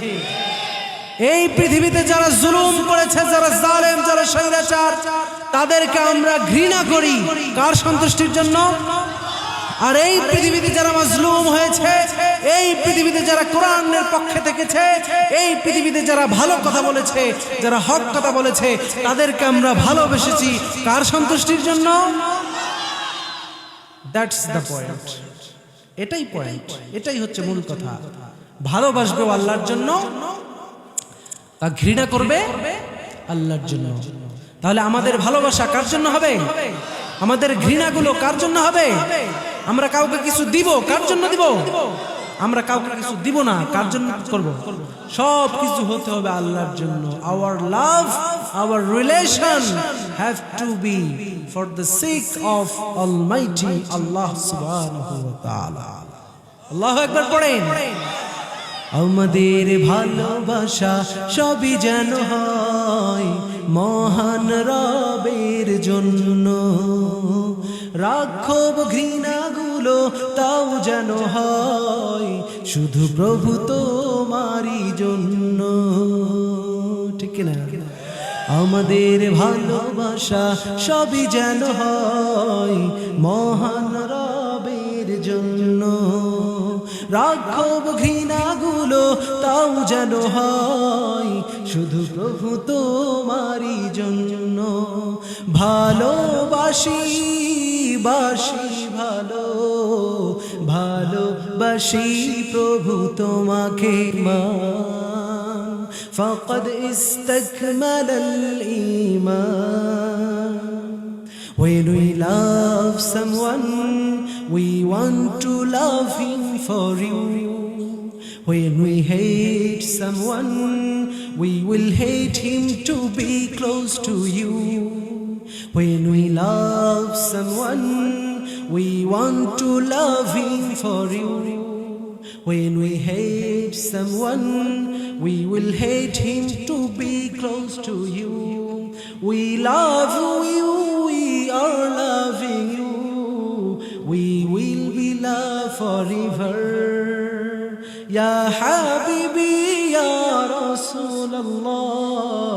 এই পৃথিবীতে যারা জুলুম করেছে, যারা জালেম, যারা স্বৈরাচার, তাদেরকে আমরা ঘৃণা করি কার সন্তুষ্টির জন্য? আর এই পৃথিবীতে যারা মাজলুম হয়েছে, এই পৃথিবীতে যারা কোরআনের পক্ষে থেকেছে, এই পৃথিবীতে যারা ভালো কথা বলেছে, যারা হক কথা বলেছে, তাদেরকে আমরা ভালোবেসেছি কার সন্তুষ্টির জন্য? That's the point. এটাই পয়েন্ট, এটাই হচ্ছে মূল কথা। ভালোবাসবে আল্লাহর জন্য, তা ঘৃণা করবে আল্লাহর জন্য। তাহলে আমাদের ভালোবাসা কার জন্য হবে? আমাদের ঘৃণাগুলো কার জন্য হবে? আমরা কাউকে কিছু দিব, কার জন্য দিব? আমরা কাউকে কিছু দিব না, কার জন্য করব? সব কিছু হতে হবে আল্লাহর জন্য। Our love, our relation have to be for the sake of Almighty Allah subhanahu wa ta'ala. Allahu Akbar পড়েন। আমাদের ভালোবাসা সবই যেন হয় মহান রবের জন্য, রাখব ঘৃণাগুলো তাও যেন হয় শুধু প্রভু তোমারই জন্য, ঠিক না? আমাদের ভালোবাসা সবই যেন হয় মহান রবের জন্য, রাখব ঘৃণাগুলো তাও যেন হয় শুধু প্রভু তোমারই জন্য। ভালোবাসি বাসি ভালো, ভালোবাসি প্রভু তোমাকে মান, ফাকাদ ইস্তাকমালাল ঈমান। When we love someone, we want to love him for you. When we hate someone, we will hate him to be close to you. When we love someone, we want to love him for you. When we hate someone, we will hate him to be close to you. We love you, we are loving you, we will be loved forever. Ya Habibi, Ya Rasulallah,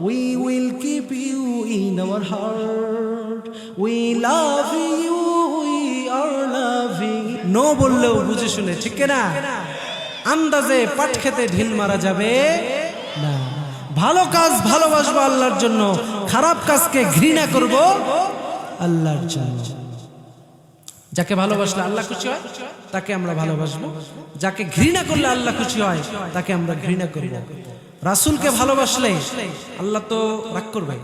we will keep you in our heart. We love you, we are loving you. No বললেও বুঝে শুনে, ঠিক না? আন্দাজে পাট খেতে ঢিল মারা যাবে না। ভালো কাজ ভালোবাসবো আল্লাহর জন্য, খারাপ কাজকে ঘৃণা করব আল্লাহর জন্য। যাকে ভালোবাসলে আল্লাহ খুশি হয় তাকে আমরা ভালোবাসবো, যাকে ঘৃণা করলে আল্লাহ খুশি হয় তাকে আমরা ঘৃণা করব। রাসূলকে ভালোবাসলে আল্লাহ তো রাগ করবে,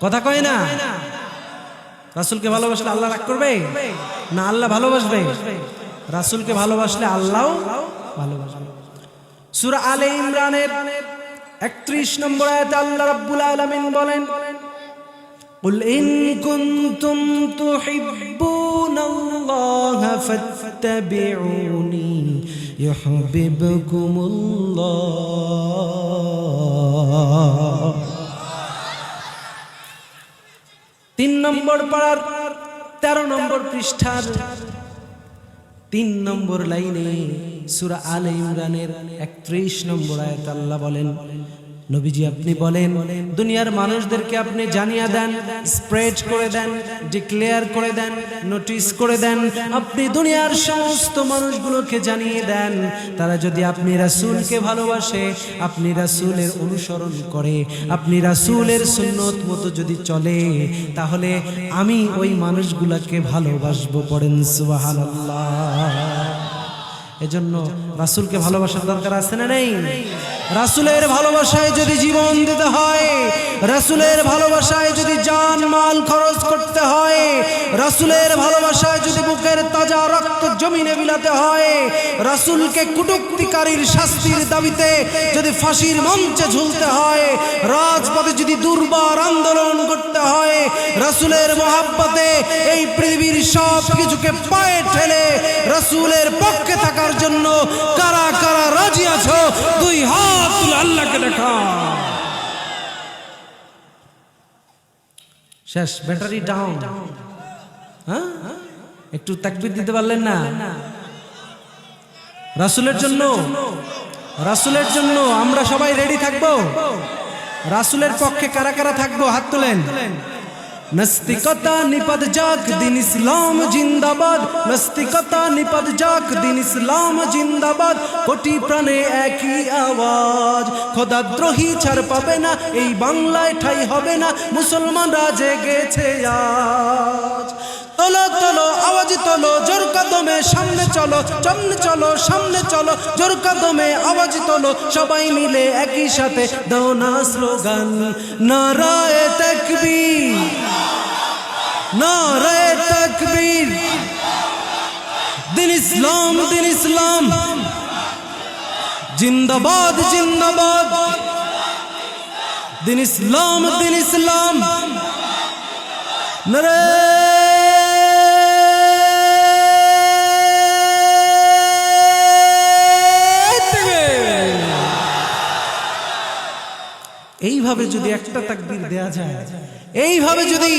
কথা কয় না? রাসূলকে ভালোবাসলে আল্লাহ রাগ করবে না, আল্লাহ ভালোবাসবে? রাসূলকে ভালোবাসলে আল্লাহও ভালোবাসবে। সূরা আলে ইমরানের 31 নম্বর আয়াতে আল্লাহ রাব্বুল আলামিন বলেন, কুল ইন কুনতুম তুহিব্বুনাল্লাহা ফাত্তাবিউনি ইউহিব্বুকুমুল্লাহ। 3 নম্বর পারার 13 নম্বর পৃষ্ঠার 3 নম্বর লাইনে সূরা আলে ইমরানের 31 নম্বর আয়াতে আল্লাহ বলেন, নবীজি আপনি বলেন দুনিয়ার মানুষদেরকে আপনি জানিয়ে দেন, স্প্রেড করে দেন, ডিক্লেয়ার করে দেন, নোটিস করে দেন, আপনি দুনিয়ার সমস্ত মানুষগুলোকে জানিয়ে দেন, তারা যদি আপনি রাসূলকে ভালোবাসে, আপনি রাসূলের অনুসরণ করে, আপনি রাসূলের সুন্নত মতো যদি চলে, তাহলে আমি ওই মানুষগুলোকে ভালোবাসবো। পড়েন সুবহানাল্লাহ। এজন্য রাসূলকে ভালোবাসার দরকার আছে না নেই? রাসূলের ভালোবাসায় যদি জীবন দিতে হয়, রাসূলের ভালোবাসায় যদি জান মাল খরচ করতে হয়, রাসূলের ভালোবাসায় যদি বুকের তাজা রক্ত জমিনে বিলাতে হয়, রাসূলকে কটূক্তিকারীর শাস্তির দাবিতে যদি ফাঁসির মঞ্চে ঝুলতে হয়, রাজপথে যদি দুর্বার আন্দোলন করতে হয়, রাসূলের মহব্বতে এই পৃথিবীর সব কিছুকে পায়ে ঠেলে রাসূলের পক্ষে থাকার জন্য কারা কারা রাজি আছো? দুই হাত তুলে আল্লাহকে দেখা। শেষ, ব্যাটারি ডাউন। হ্যাঁ, একটু তাকবীর দিতে পারলেন না? রাসূলের জন্য, রাসূলের জন্য আমরা সবাই রেডি থাকবো। রাসূলের পক্ষে কারা কারা থাকবো? হাত তোলেন। নাস্তিকতা নিপদ যাক, দিন ইসলাম জিন্দাবাদ। নাস্তিকতা নিপদ যাক, দিন ইসলাম জিন্দাবাদ। কোটি প্রাণে একই আওয়াজ, খোদাদ্রোহী ছাড় পাবে না, এই বাংলায় ঠাঁই হবে না, মুসলমানরা জেগেছে আজ। তোলো তোলো আওয়াজ তোলো, জোর কদমে সামনে চলো, সামনে চলো, সামনে চলো, জোর কদমে আওয়াজ তোলো, সবাই মিলে একই সাথে দাও না স্লোগান, নারায়ে তাকবীর, নারায়ে তাকবীর। দিন ইসলাম, দিন ইসলাম জিন্দাবাদ, জিন্দাবাদ। দিন ইসলাম, দিন ইসলাম। নারায়ে এইভাবে যদি একটা তাকবীর দেয়া যায়, এইভাবে যদি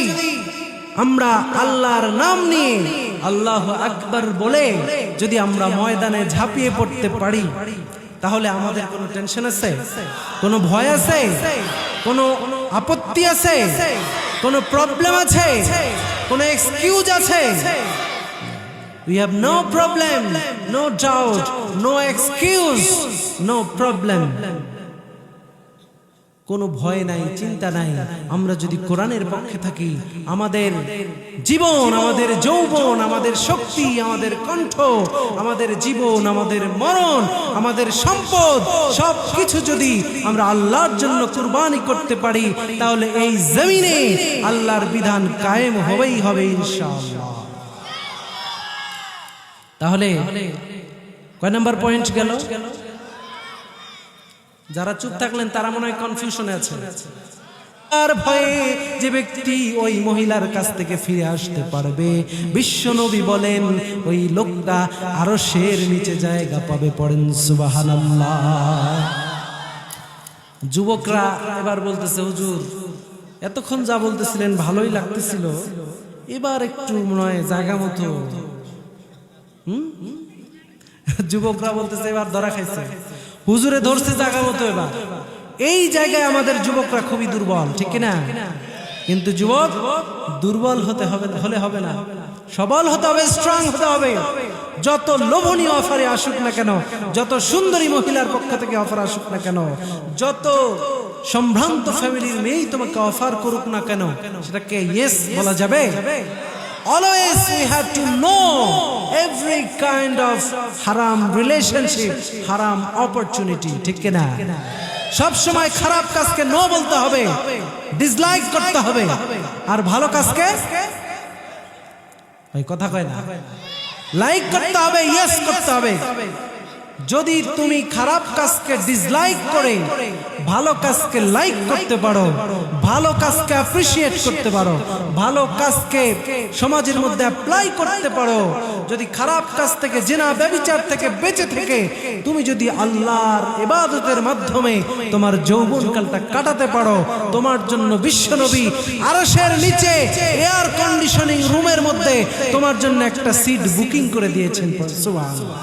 আমরা আল্লাহর নাম নিয়ে আল্লাহু আকবার বলে যদি আমরা ময়দানে ঝাঁপিয়ে পড়তে পারি, তাহলে আমাদের কোনো টেনশন আছে? কোনো ভয় আছে? কোনো আপত্তি আছে? কোনো প্রবলেম আছে? কোনো এক্সকিউজ আছে? We have no problem, no doubt, no excuse, no problem. কোনো ভয় নাই, চিন্তা নাই। আমরা যদি কোরআনের পক্ষে থাকি, আমাদের জীবন, আমাদের যৌবন, আমাদের শক্তি, আমাদের কণ্ঠ, আমাদের জীবন, আমাদের মরণ, আমাদের সম্পদ, সব কিছু যদি আমরা আল্লাহর জন্য কুরবানি করতে পারি, তাহলে এই জমিনে আল্লাহর বিধান কায়েম হবেই হবে ইনশাআল্লাহ। তাহলে কয় নাম্বার পয়েন্ট গেল? যারা চুপ থাকলেন তারা মনে হয় কনফিউশনে আছে। আর ভয়ে যে ব্যক্তি ওই মহিলার কাছ থেকে ফিরে আসতে পারবে, বিশ্বনবী বলেন ওই লোকটা আরশের নিচে জায়গা পাবে। পড়েন সুবহানাল্লাহ। যুবকরা এবার বলতেছে, হুজুর এতক্ষণ যা বলতেছিলেন ভালোই লাগতেছিল, এবার একটু মনে হয় জায়গা মতো। যুবকরা বলতেছে এবার ধরা খাইছে, হুজুরে ধরছে জায়গা মতো। এবার এই জায়গায় আমাদের যুবকরা খুবই দুর্বল, ঠিক কিনা? কিন্তু যুবক দুর্বল হতে হবে, হলে হবে না, সবল হতে হবে, স্ট্রং হতে হবে। যত লোভনীয় অফারে আসুক না কেন, যত সুন্দরী মহিলার পক্ষ থেকে অফার আসুক না কেন, যত সম্ভ্রান্ত ফ্যামিলির মেয়েই তোমাকে অফার করুক না কেন, সেটাকে ইয়েস বলা যাবে। Always we have to know every kind of haram relationship, haram opportunity, ঠিক কিনা? সব সময় খারাপ কাজকে নো বলতে হবে, ডিসলাইক করতে হবে, আর ভালো কাজকে ওই কথা কয় না, লাইক করতে হবে, ইয়েস করতে হবে। যদি তুমি খারাপ কাজকে ডিসলাইক করে ভালো কাজকে লাইক করতে পারো, ভালো কাজকে অ্যাপ্রিশিয়েট করতে পারো, ভালো কাজকে সমাজের মধ্যে অ্যাপ্লাই করতে পারো, যদি খারাপ কাজ থেকে, জিনা ব্যভিচার থেকে বেঁচে থেকে তুমি যদি আল্লাহর ইবাদতের মাধ্যমে তোমার যৌবনকালটা কাটাতে পারো, তোমার জন্য বিশ্বনবী আরশের নিচে এয়ার কন্ডিশনিং রুমের মধ্যে তোমার জন্য একটা সিট বুকিং করে দিয়েছেন। সুবহানাল্লাহ।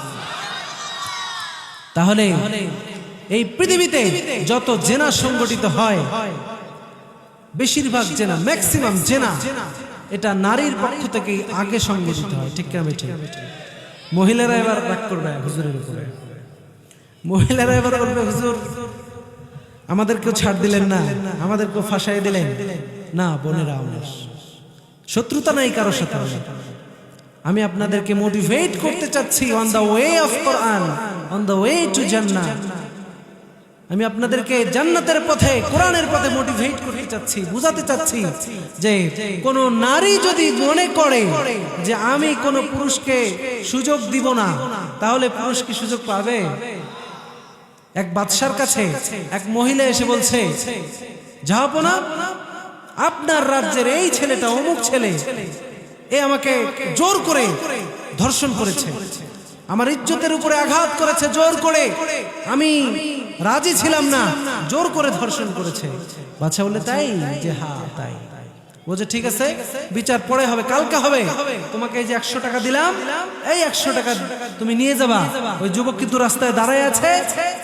তাহলে এই পৃথিবীতে যত জেনা সংগঠিত হয়, বেশিরভাগ জেনা, ম্যাক্সিমাম জেনা, এটা নারীর পক্ষ থেকে আগে সংগঠিত হয়, ঠিক কিনা? বেঠিক? মহিলারা এবার রাগ করবে হুজুরের উপরে, মহিলারা এবার বলবে হুজুর আমাদেরকেও ছাড় দিলেন না, আমাদেরকেও ফাঁসাই দিলেন না। বোনেরা, আমার শত্রুতা নাই কারোর সাথে, আমি আপনাদেরকে মোটিভেট করতে চাচ্ছি on the way of Quran, on the way to জান্নাহ। আমি আপনাদেরকে জান্নাতের পথে, কোরআনের পথে মোটিভেট করতে চাচ্ছি, বুঝাতে চাচ্ছি যে কোন নারী যদি মনে করে যে আমি কোন পুরুষকে সুযোগ দিব না, তাহলে পুরুষ কি সুযোগ পাবে? এক বাদশার কাছে এক মহিলা এসে বলছে, জাহাপনা, আপনার রাজ্যের এই ছেলেটা, অমুক ছেলে, এ আমাকে জোর করে ধর্ষণ করেছে, আমার ইজ্জতের উপরে আঘাত করেছে জোর করে, আমি রাজি ছিলাম না, জোর করে ধর্ষণ করেছে। বাদশা বললে, তাই? যে হ্যাঁ তাই। বলছে, ঠিক আছে, বিচার পরে হবে, কালকে হবে, তোমাকে এই যে 100 টাকা দিলাম, এই 100 টাকা তুমি নিয়ে যাবা। ওই যুবক কিন্তু রাস্তায় দাঁড়ায় আছে,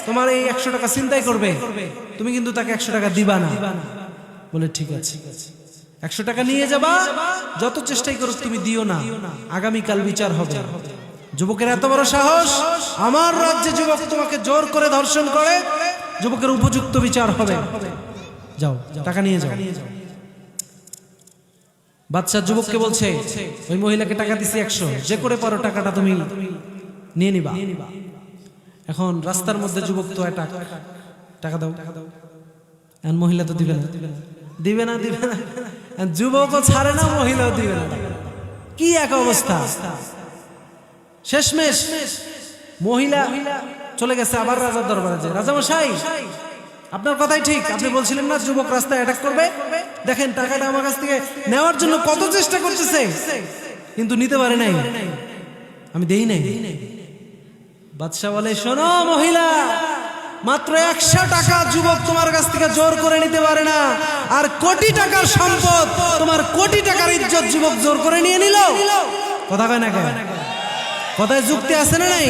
তোমার এই 100 টাকা চিন্তাই করবে, তুমি কিন্তু তাকে 100 টাকা দিবা না। বলে, ঠিক আছে, 100 টাকা নিয়ে যাবা, যত চেষ্টাই করো তুমি দিও না, আগামীকাল বিচার হবে। যুবকের এত বড় সাহস, আমার রাজ্যে যুবক তোমাকে জোর করে ধর্ষণ করে, যুবকের উপযুক্ত বিচার হবে, যাও টাকা নিয়ে যাও। বাদশা যুবককে বলছে, ওই মহিলাকে টাকা দিছি 100, যে করে পারো টাকাটা তুমি নিয়ে নিবা। এখন রাস্তার মধ্যে যুবক তো টাকা দাও, মহিলা তো দিবে না, দিবে না, দিবে না, যুবকও ছাড়ে না, মহিলাও দিবে না। কি এক অবস্থা! শেষমেশ মহিলা চলে গেছে আবার রাজার দরবারে, যে রাজামশাই, আপনার কথাই ঠিক, আপনি বলছিলেন না যুবক রাস্তায় অ্যাটাক করবে, দেখেন টাকাটা আমার কাছ থেকে নেওয়ার জন্য কত চেষ্টা করতেছে, কিন্তু নিতে পারে নাই, আমি দেই নাই। বাদশা বলে, শোনো মহিলা, মাত্র 100 টাকা যুবক তোমার কাছ থেকে জোর করে নিতে পারে না, আর কোটি টাকার সম্পদ, তোমার কোটি টাকার ইজ্জত যুবক জোর করে নিয়ে নিল। কথা কয় না কেন? কথায় যুক্তি আছে না নাই?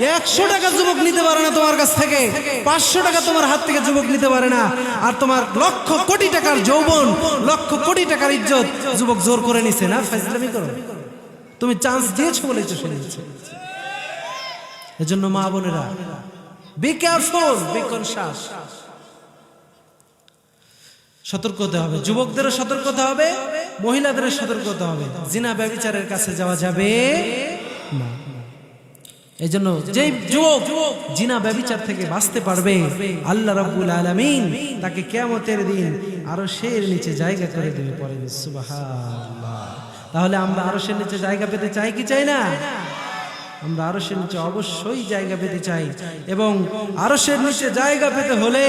100 টাকা যুবক নিতে পারে না তোমার কাছ থেকে, 500 টাকা তোমার হাত থেকে যুবক নিতে পারে না, আর তোমার লক্ষ কোটি টাকার যৌবন, লক্ষ কোটি টাকার ইজ্জত যুবক জোর করে নিছে না। ফাজলামি করো, তুমি চান্স দিয়েছো বলেই তো শুনেছো। এজন্য মা বোনেরা, বি কেয়ারফুল, বি কনশাস, সতর্ক হতে হবে, যুবকদেরও সতর্ক হতে হবে, মহিলাদেরও সতর্ক হতে হবে। জিনা ব্যভিচারের কাছে যাওয়া যাবে না। এই জন্য যে যুবক জিনা ব্যভিচার থেকে বাঁচতে পারবে, আল্লাহ রাব্বুল আলামিন তাকে কিয়ামতের দিন আরশের নিচে জায়গা করে দেবে। পরে সুবহানাল্লাহ। তাহলে আমরা আরশের নিচে জায়গা পেতে চাই কি চাই না? আমরা আরশের নিচে অবশ্যই জায়গা পেতে চাই, এবং আরশের নিচে জায়গা পেতে হলে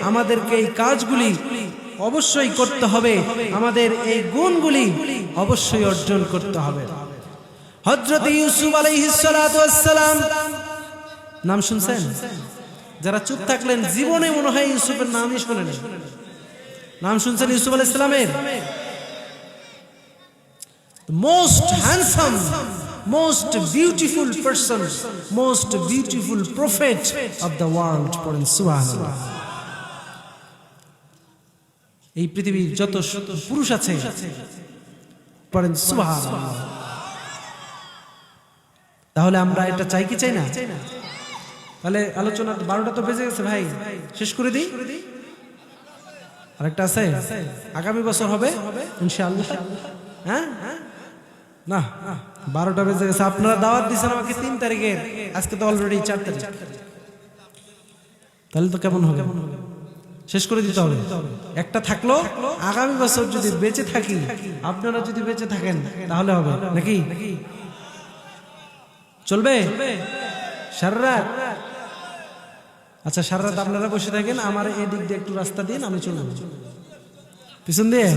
আমাদেরকে এই কাজগুলি অবশ্যই করতে হবে, আমাদের এই গুণগুলি অবশ্যই অর্জন করতে হবে। হযরত ইউসুফ আলাইহিস সালাতু ওয়াস সালাম, নাম শুনছেন? যারা চুপ থাকলেন জীবনে মনে হয় ইউসুফের নামই শুনেন। নাম শুনছেন ইউসুফ আলাইহিস সালামের? Most handsome, most beautiful person, most beautiful prophet of the world, পড়েন সুবহানাল্লাহ। এই পৃথিবীর যত পুরুষ আছে পড়েন সুবহানাল্লাহ। তাহলে আমরা এটা চাই কি চাই না? তাহলে আলোচনা 12টা তো বেজে গেছে ভাই, শেষ করে দিই। আরেকটা আছে, আগামী বছর হবে ইনশাআল্লাহ। হ্যাঁ না, 12টা বেজে গেছে। আপনারা দাওয়াত দিয়েছেন আমাকে 3 তারিখের, আজকে তো অলরেডি 4 তারিখ। তাহলে তো কেমন হবে? শেষ করে দিতে হবে। একটা থাকলো, আগামী বছর যদি বেঁচে থাকি, আপনারা যদি বেঁচে থাকেন তাহলে হবে নাকি? চলবে সারা রাত? আচ্ছা, সারা রাত আপনারা বসে থাকেন, আমার এই দিক দিয়ে একটু রাস্তা দিন, আমি চলবো পিছন দিয়ে।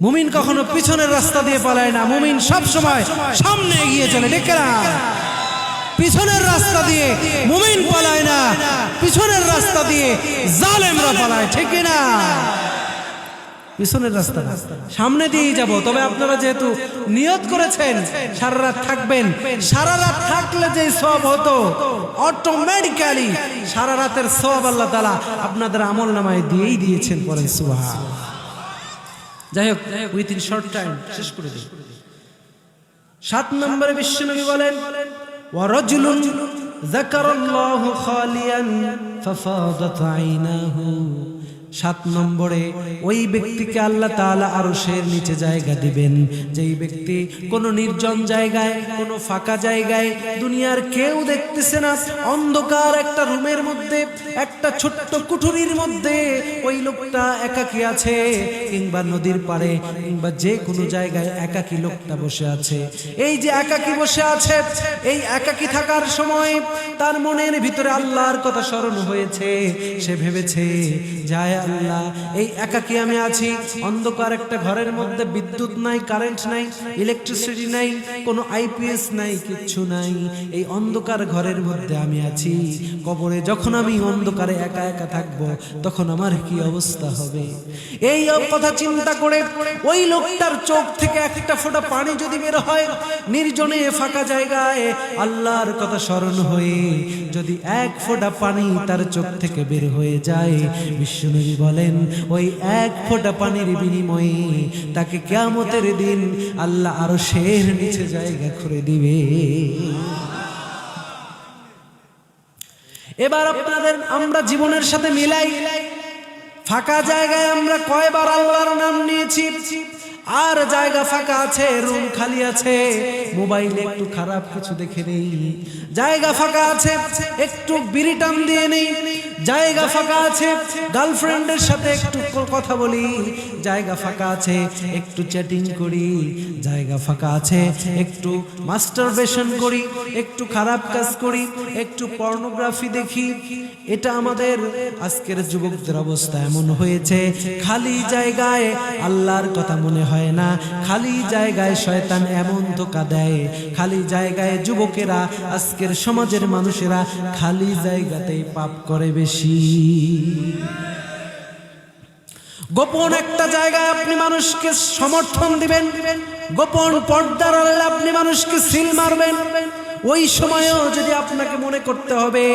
মুমিন কখনো পিছনের রাস্তা দিয়ে পালায় না, মুমিন সব সময় সামনে এগিয়ে চলে। ঠিক না? পিছনের রাস্তা দিয়ে মুমিন পালায় না, পিছনের রাস্তা দিয়ে জালেমরা পালায়। ঠিক না? পিছনের রাস্তা, সামনে দিয়েই যাব। তবে আপনারা যেহেতু নিয়ত করেছেন সারা রাত থাকবেন, সারা রাত থাকলে যে সওয়াব হতো অটোমেটিক্যালি সারা রাতের সওয়াব আল্লাহ তাআলা আপনাদের আমলনামায় দিয়েই দিয়েছেন। পড়েন সুবহানাল্লাহ। যাই হোক, উইথিন শর্ট টাইম শেষ করে দিই। 7 নম্বরে বিশ্বনবী বলেন, ওয়া রাজুলুন যাকারাল্লাহু খালিয়ান ফাফাদাত আইনাহু। 7 নম্বরে ওই ব্যক্তিকে আল্লাহ তাআলা আরশের নিচে জায়গা দিবেন, যেই ব্যক্তি কোনো নির্জন জায়গায়, কোনো ফাঁকা জায়গায়, দুনিয়ার কেউ দেখতেছে না, অন্ধকার একটা রুমের মধ্যে, একটা ছোট্ট কুঠুরির মধ্যে ওই লোকটা একাকী আছে, কিংবা নদীর পাড়ে কিংবা যে কোনো জায়গায় একাকী লোকটা বসে আছে। এই যে একাকী বসে আছে, এই একাকী থাকার সময় তার মনের ভিতরে আল্লাহর কথা স্মরণ হয়েছে। সে ভেবেছে, যায় আল্লাহ, এই একাকী আমি আছি, অন্ধকার একটা ঘরের মধ্যে, বিদ্যুৎ নাই, কারেন্ট নাই, ইলেকট্রিসিটি নাই, কোনো আইপিএস নাই, কিচ্ছু নাই, এই অন্ধকার ঘরের মধ্যে আমি আছি। কবরে যখন আমি অন্ধকারে একা একা থাকবো, তখন আমার কি অবস্থা হবে? এই কথা চিন্তা করে ওই লোকটার চোখ থেকে একটা ফোঁটা পানি যদি বের হয়, নির্জনে ফাঁকা জায়গায় আল্লাহর কথা স্মরণ হয়ে যদি এক ফোঁটা পানি তার চোখ থেকে বের হয়ে যায়, বিশ্বনবী বলেন ওই এক ফোঁটা পানির বিনিময়ে তাকে কিয়ামতের দিন আল্লাহ আরশের নিচে জায়গা করে দিবে। এবার আমরা জীবনের সাথে মিলাই, ফাঁকা জায়গায় আমরা কয়বার আল্লাহর নাম নিয়েছি, আর জায়গা ফাঁকা আছে, রুম খালি আছে, মোবাইলে একটু খারাপ কিছু দেখে নেই, জায়গা ফাঁকা আছে একটু বিড়ি টান দিয়ে নেই, জায়গা ফাঁকা আছে গার্লফ্রেন্ডের সাথে একটু কথা বলি, জায়গা ফাঁকা আছে একটু চ্যাটিং করি, জায়গা ফাঁকা আছে একটু মাস্টারবেশন করি, একটু খারাপ কাজ করি, একটু পর্নোগ্রাফি দেখি। এটা আমাদের আজকের যুবকদের অবস্থা এমন হয়েছে, খালি জায়গায় আল্লাহর কথা মনে হয় না, খালি জায়গায় শয়তান এমন ধোঁকা দেয়, খালি জায়গায় যুবকেরা, আজকের সমাজের মানুষেরা খালি জায়গাতেই পাপ করে বেশি। গোপন একটা জায়গায় আপনি মানুষকে সমর্থন দিবেন, গোপন পর্দার আড়ালে আপনি মানুষকে সিল মারবেন, ওই সময়ও যদি আপনাকে মনে করতে হবে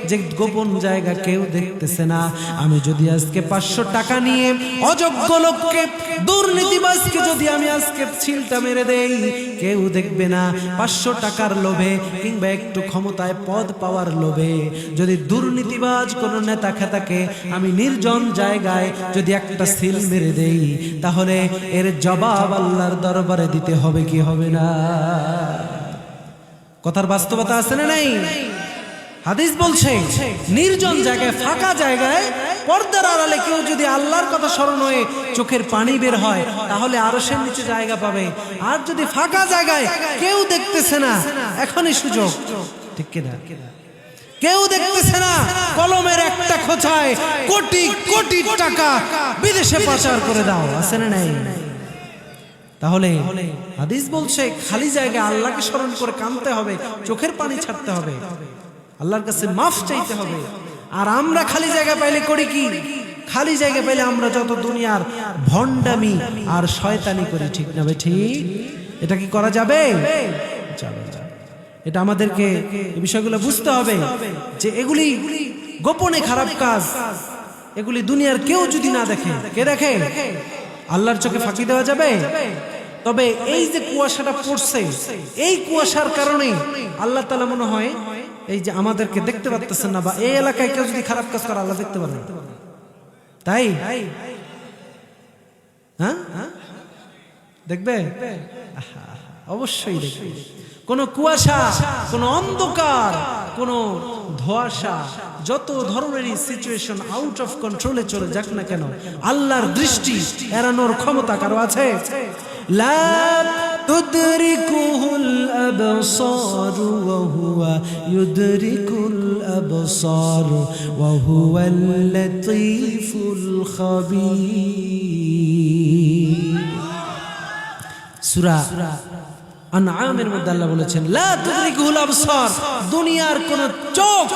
যে গোপন জায়গা কেউ দেখতেছে না, আমি যদি আজকে 500 টাকা নিয়ে অযোগ্য লোককে, দুর্নীতিবাজকে যদি আমি আজকে ছিলটা মেরে দেই, কেউ দেখবে না। 500 টাকার লোভে কিংবা একটু ক্ষমতায় পদ পাওয়ার লোভে যদি দুর্নীতিবাজ কোনো নেতা খেতাকে আমি নির্জন জায়গায় যদি একটা সিল মেরে দেই, তাহলে এর জবাব আল্লাহর দরবারে দিতে হবে কি হবে না? কথার বাস্তবতা আছে না নাই? হাদিস বলছে নির্জন জায়গায়, ফাঁকা জায়গায়, পর্দার আড়ালে কেউ যদি আল্লাহর কথা স্মরণ হয়ে চোখের পানি বের হয়, তাহলে আরশের নিচে জায়গা পাবে। আর যদি ফাঁকা জায়গায় কেউ দেখতেছে না, এখনই সুযোগ, ঠিক কিনা? কেউ দেখতেছে না, কলমের একটা খোঁচায় কোটি কোটি টাকা বিদেশে পাচার করে দাও, আছে না নাই? তাহলে হাদিস বলছে খালি জায়গায় আল্লাহকে স্মরণ করে কাঁদতে হবে, চোখের পানি ছাড়তে হবে, আল্লাহর কাছে মাফ চাইতে হবে। আর আমরা খালি জায়গা পাইলে করি কি? খালি জায়গা পাইলে আমরা যত দুনিয়ার ভণ্ডামি আর শয়তানি করি, ঠিক না ভাই? ঠিক, এটা কি করা যাবে? এটা আমাদেরকে এই বিষয়গুলো বুঝতে হবে যে এগুলি গোপনে খারাপ কাজ, এগুলি দুনিয়ার কেউ যদি না দেখে, কে দেখে? আল্লাহর চোখে ফাঁকি দেওয়া যাবে? তবে এই যে কুয়াশাটা পড়ছে, এই কুয়াশার কারণে আল্লাহ তাআলা মনে হয় এই যে আমাদেরকে দেখতে পারতেছেন না, বা এই এলাকায় কেউ যদি খারাপ কাজ করে আল্লাহ দেখতে পারবে, তাই? হ্যাঁ, দেখবে, অবশ্যই দেখবে। কোন কুয়াশা, কোন অন্ধকার, কোন ধোঁয়াশা, যত ধরনেরই সিচুয়েশন আউট অফ কন্ট্রোলে চলে যাক না কেন, আল্লাহর দৃষ্টি এড়ানোর ক্ষমতা কারো আছে? লা তুদরিকুহুল আবসার ওয়া হুয়া ইউদরিকুল আবসার ওয়া হুয়াল লাতীফুল খাবীর। সূরা আনআমের মধ্যে আল্লাহ বলেছেন লা তুদরিকুহুল আবসার, দুনিয়ার কোন চোখ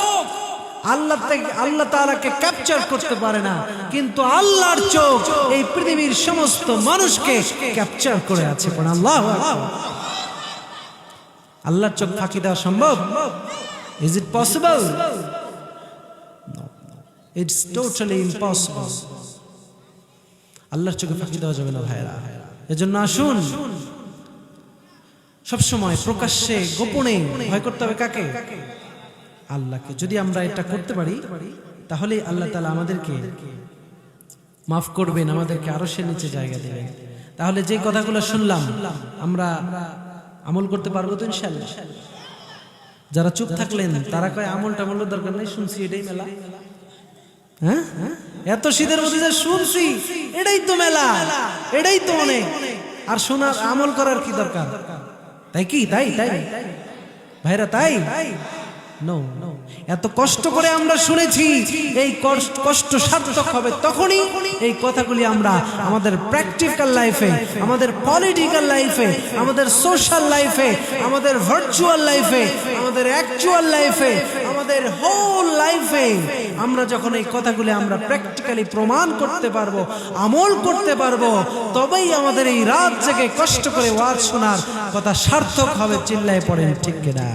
আল্লাহ তাআলাকে ক্যাপচার করতে পারে না, কিন্তু আল্লাহর চোখ এই পৃথিবীর সমস্ত মানুষকে ক্যাপচার করে আছে। আল্লাহু আকবার। আল্লাহর চোখ ফাঁকি দেওয়া সম্ভব? Is it possible? No, it's totally impossible. আল্লাহর চোখে ফাঁকি দেওয়া যাবে না ভাইরা। এজন্য আসুন সবসময় প্রকাশ্যে গোপনে ভয় করতে হবে কাকে? আল্লাহকে। যদি আমরা এটা করতে পারি, তাহলে আল্লাহ তাআলা আমাদেরকে মাফ করবেন, আমাদেরকে আরশের নিচে জায়গা দেবেন। তাহলে যে কথাগুলো শুনলাম আমরা আমল করতে পারবো তো ইনশাআল্লাহ? যারা চুপ থাকলেন তারা কয় আমল টামলের দরকার নেই, শুনছি এটাই মেলা। হ্যাঁ, এত শীতের মধ্যে যে শুনছি এটাই তো মেলা, এটাই তো অনেক, আর শোনার আমল করার কি দরকার? তাই কি? তাই ভাইরা, তাই নো। এত কষ্ট করে আমরা শুনেছি, এই কষ্ট সার্থক হবে তখনই এই কথাগুলি আমরা আমাদের প্র্যাকটিক্যাল লাইফে, আমাদের পলিটিক্যাল লাইফে, আমাদের সোশ্যাল লাইফে, আমাদের ভার্চুয়াল লাইফে, আমাদের অ্যাকচুয়াল লাইফে, আমাদের হোল লাইফে আমরা যখন এই কথাগুলি আমরা প্র্যাকটিক্যালি প্রমাণ করতে পারবো, আমল করতে পারবো, তবেই আমাদের এই রাত জেগে কষ্ট করে ওয়াজ শোনার কথা সার্থক হবে। চিল্লায় পড়েন ঠিক কিনা?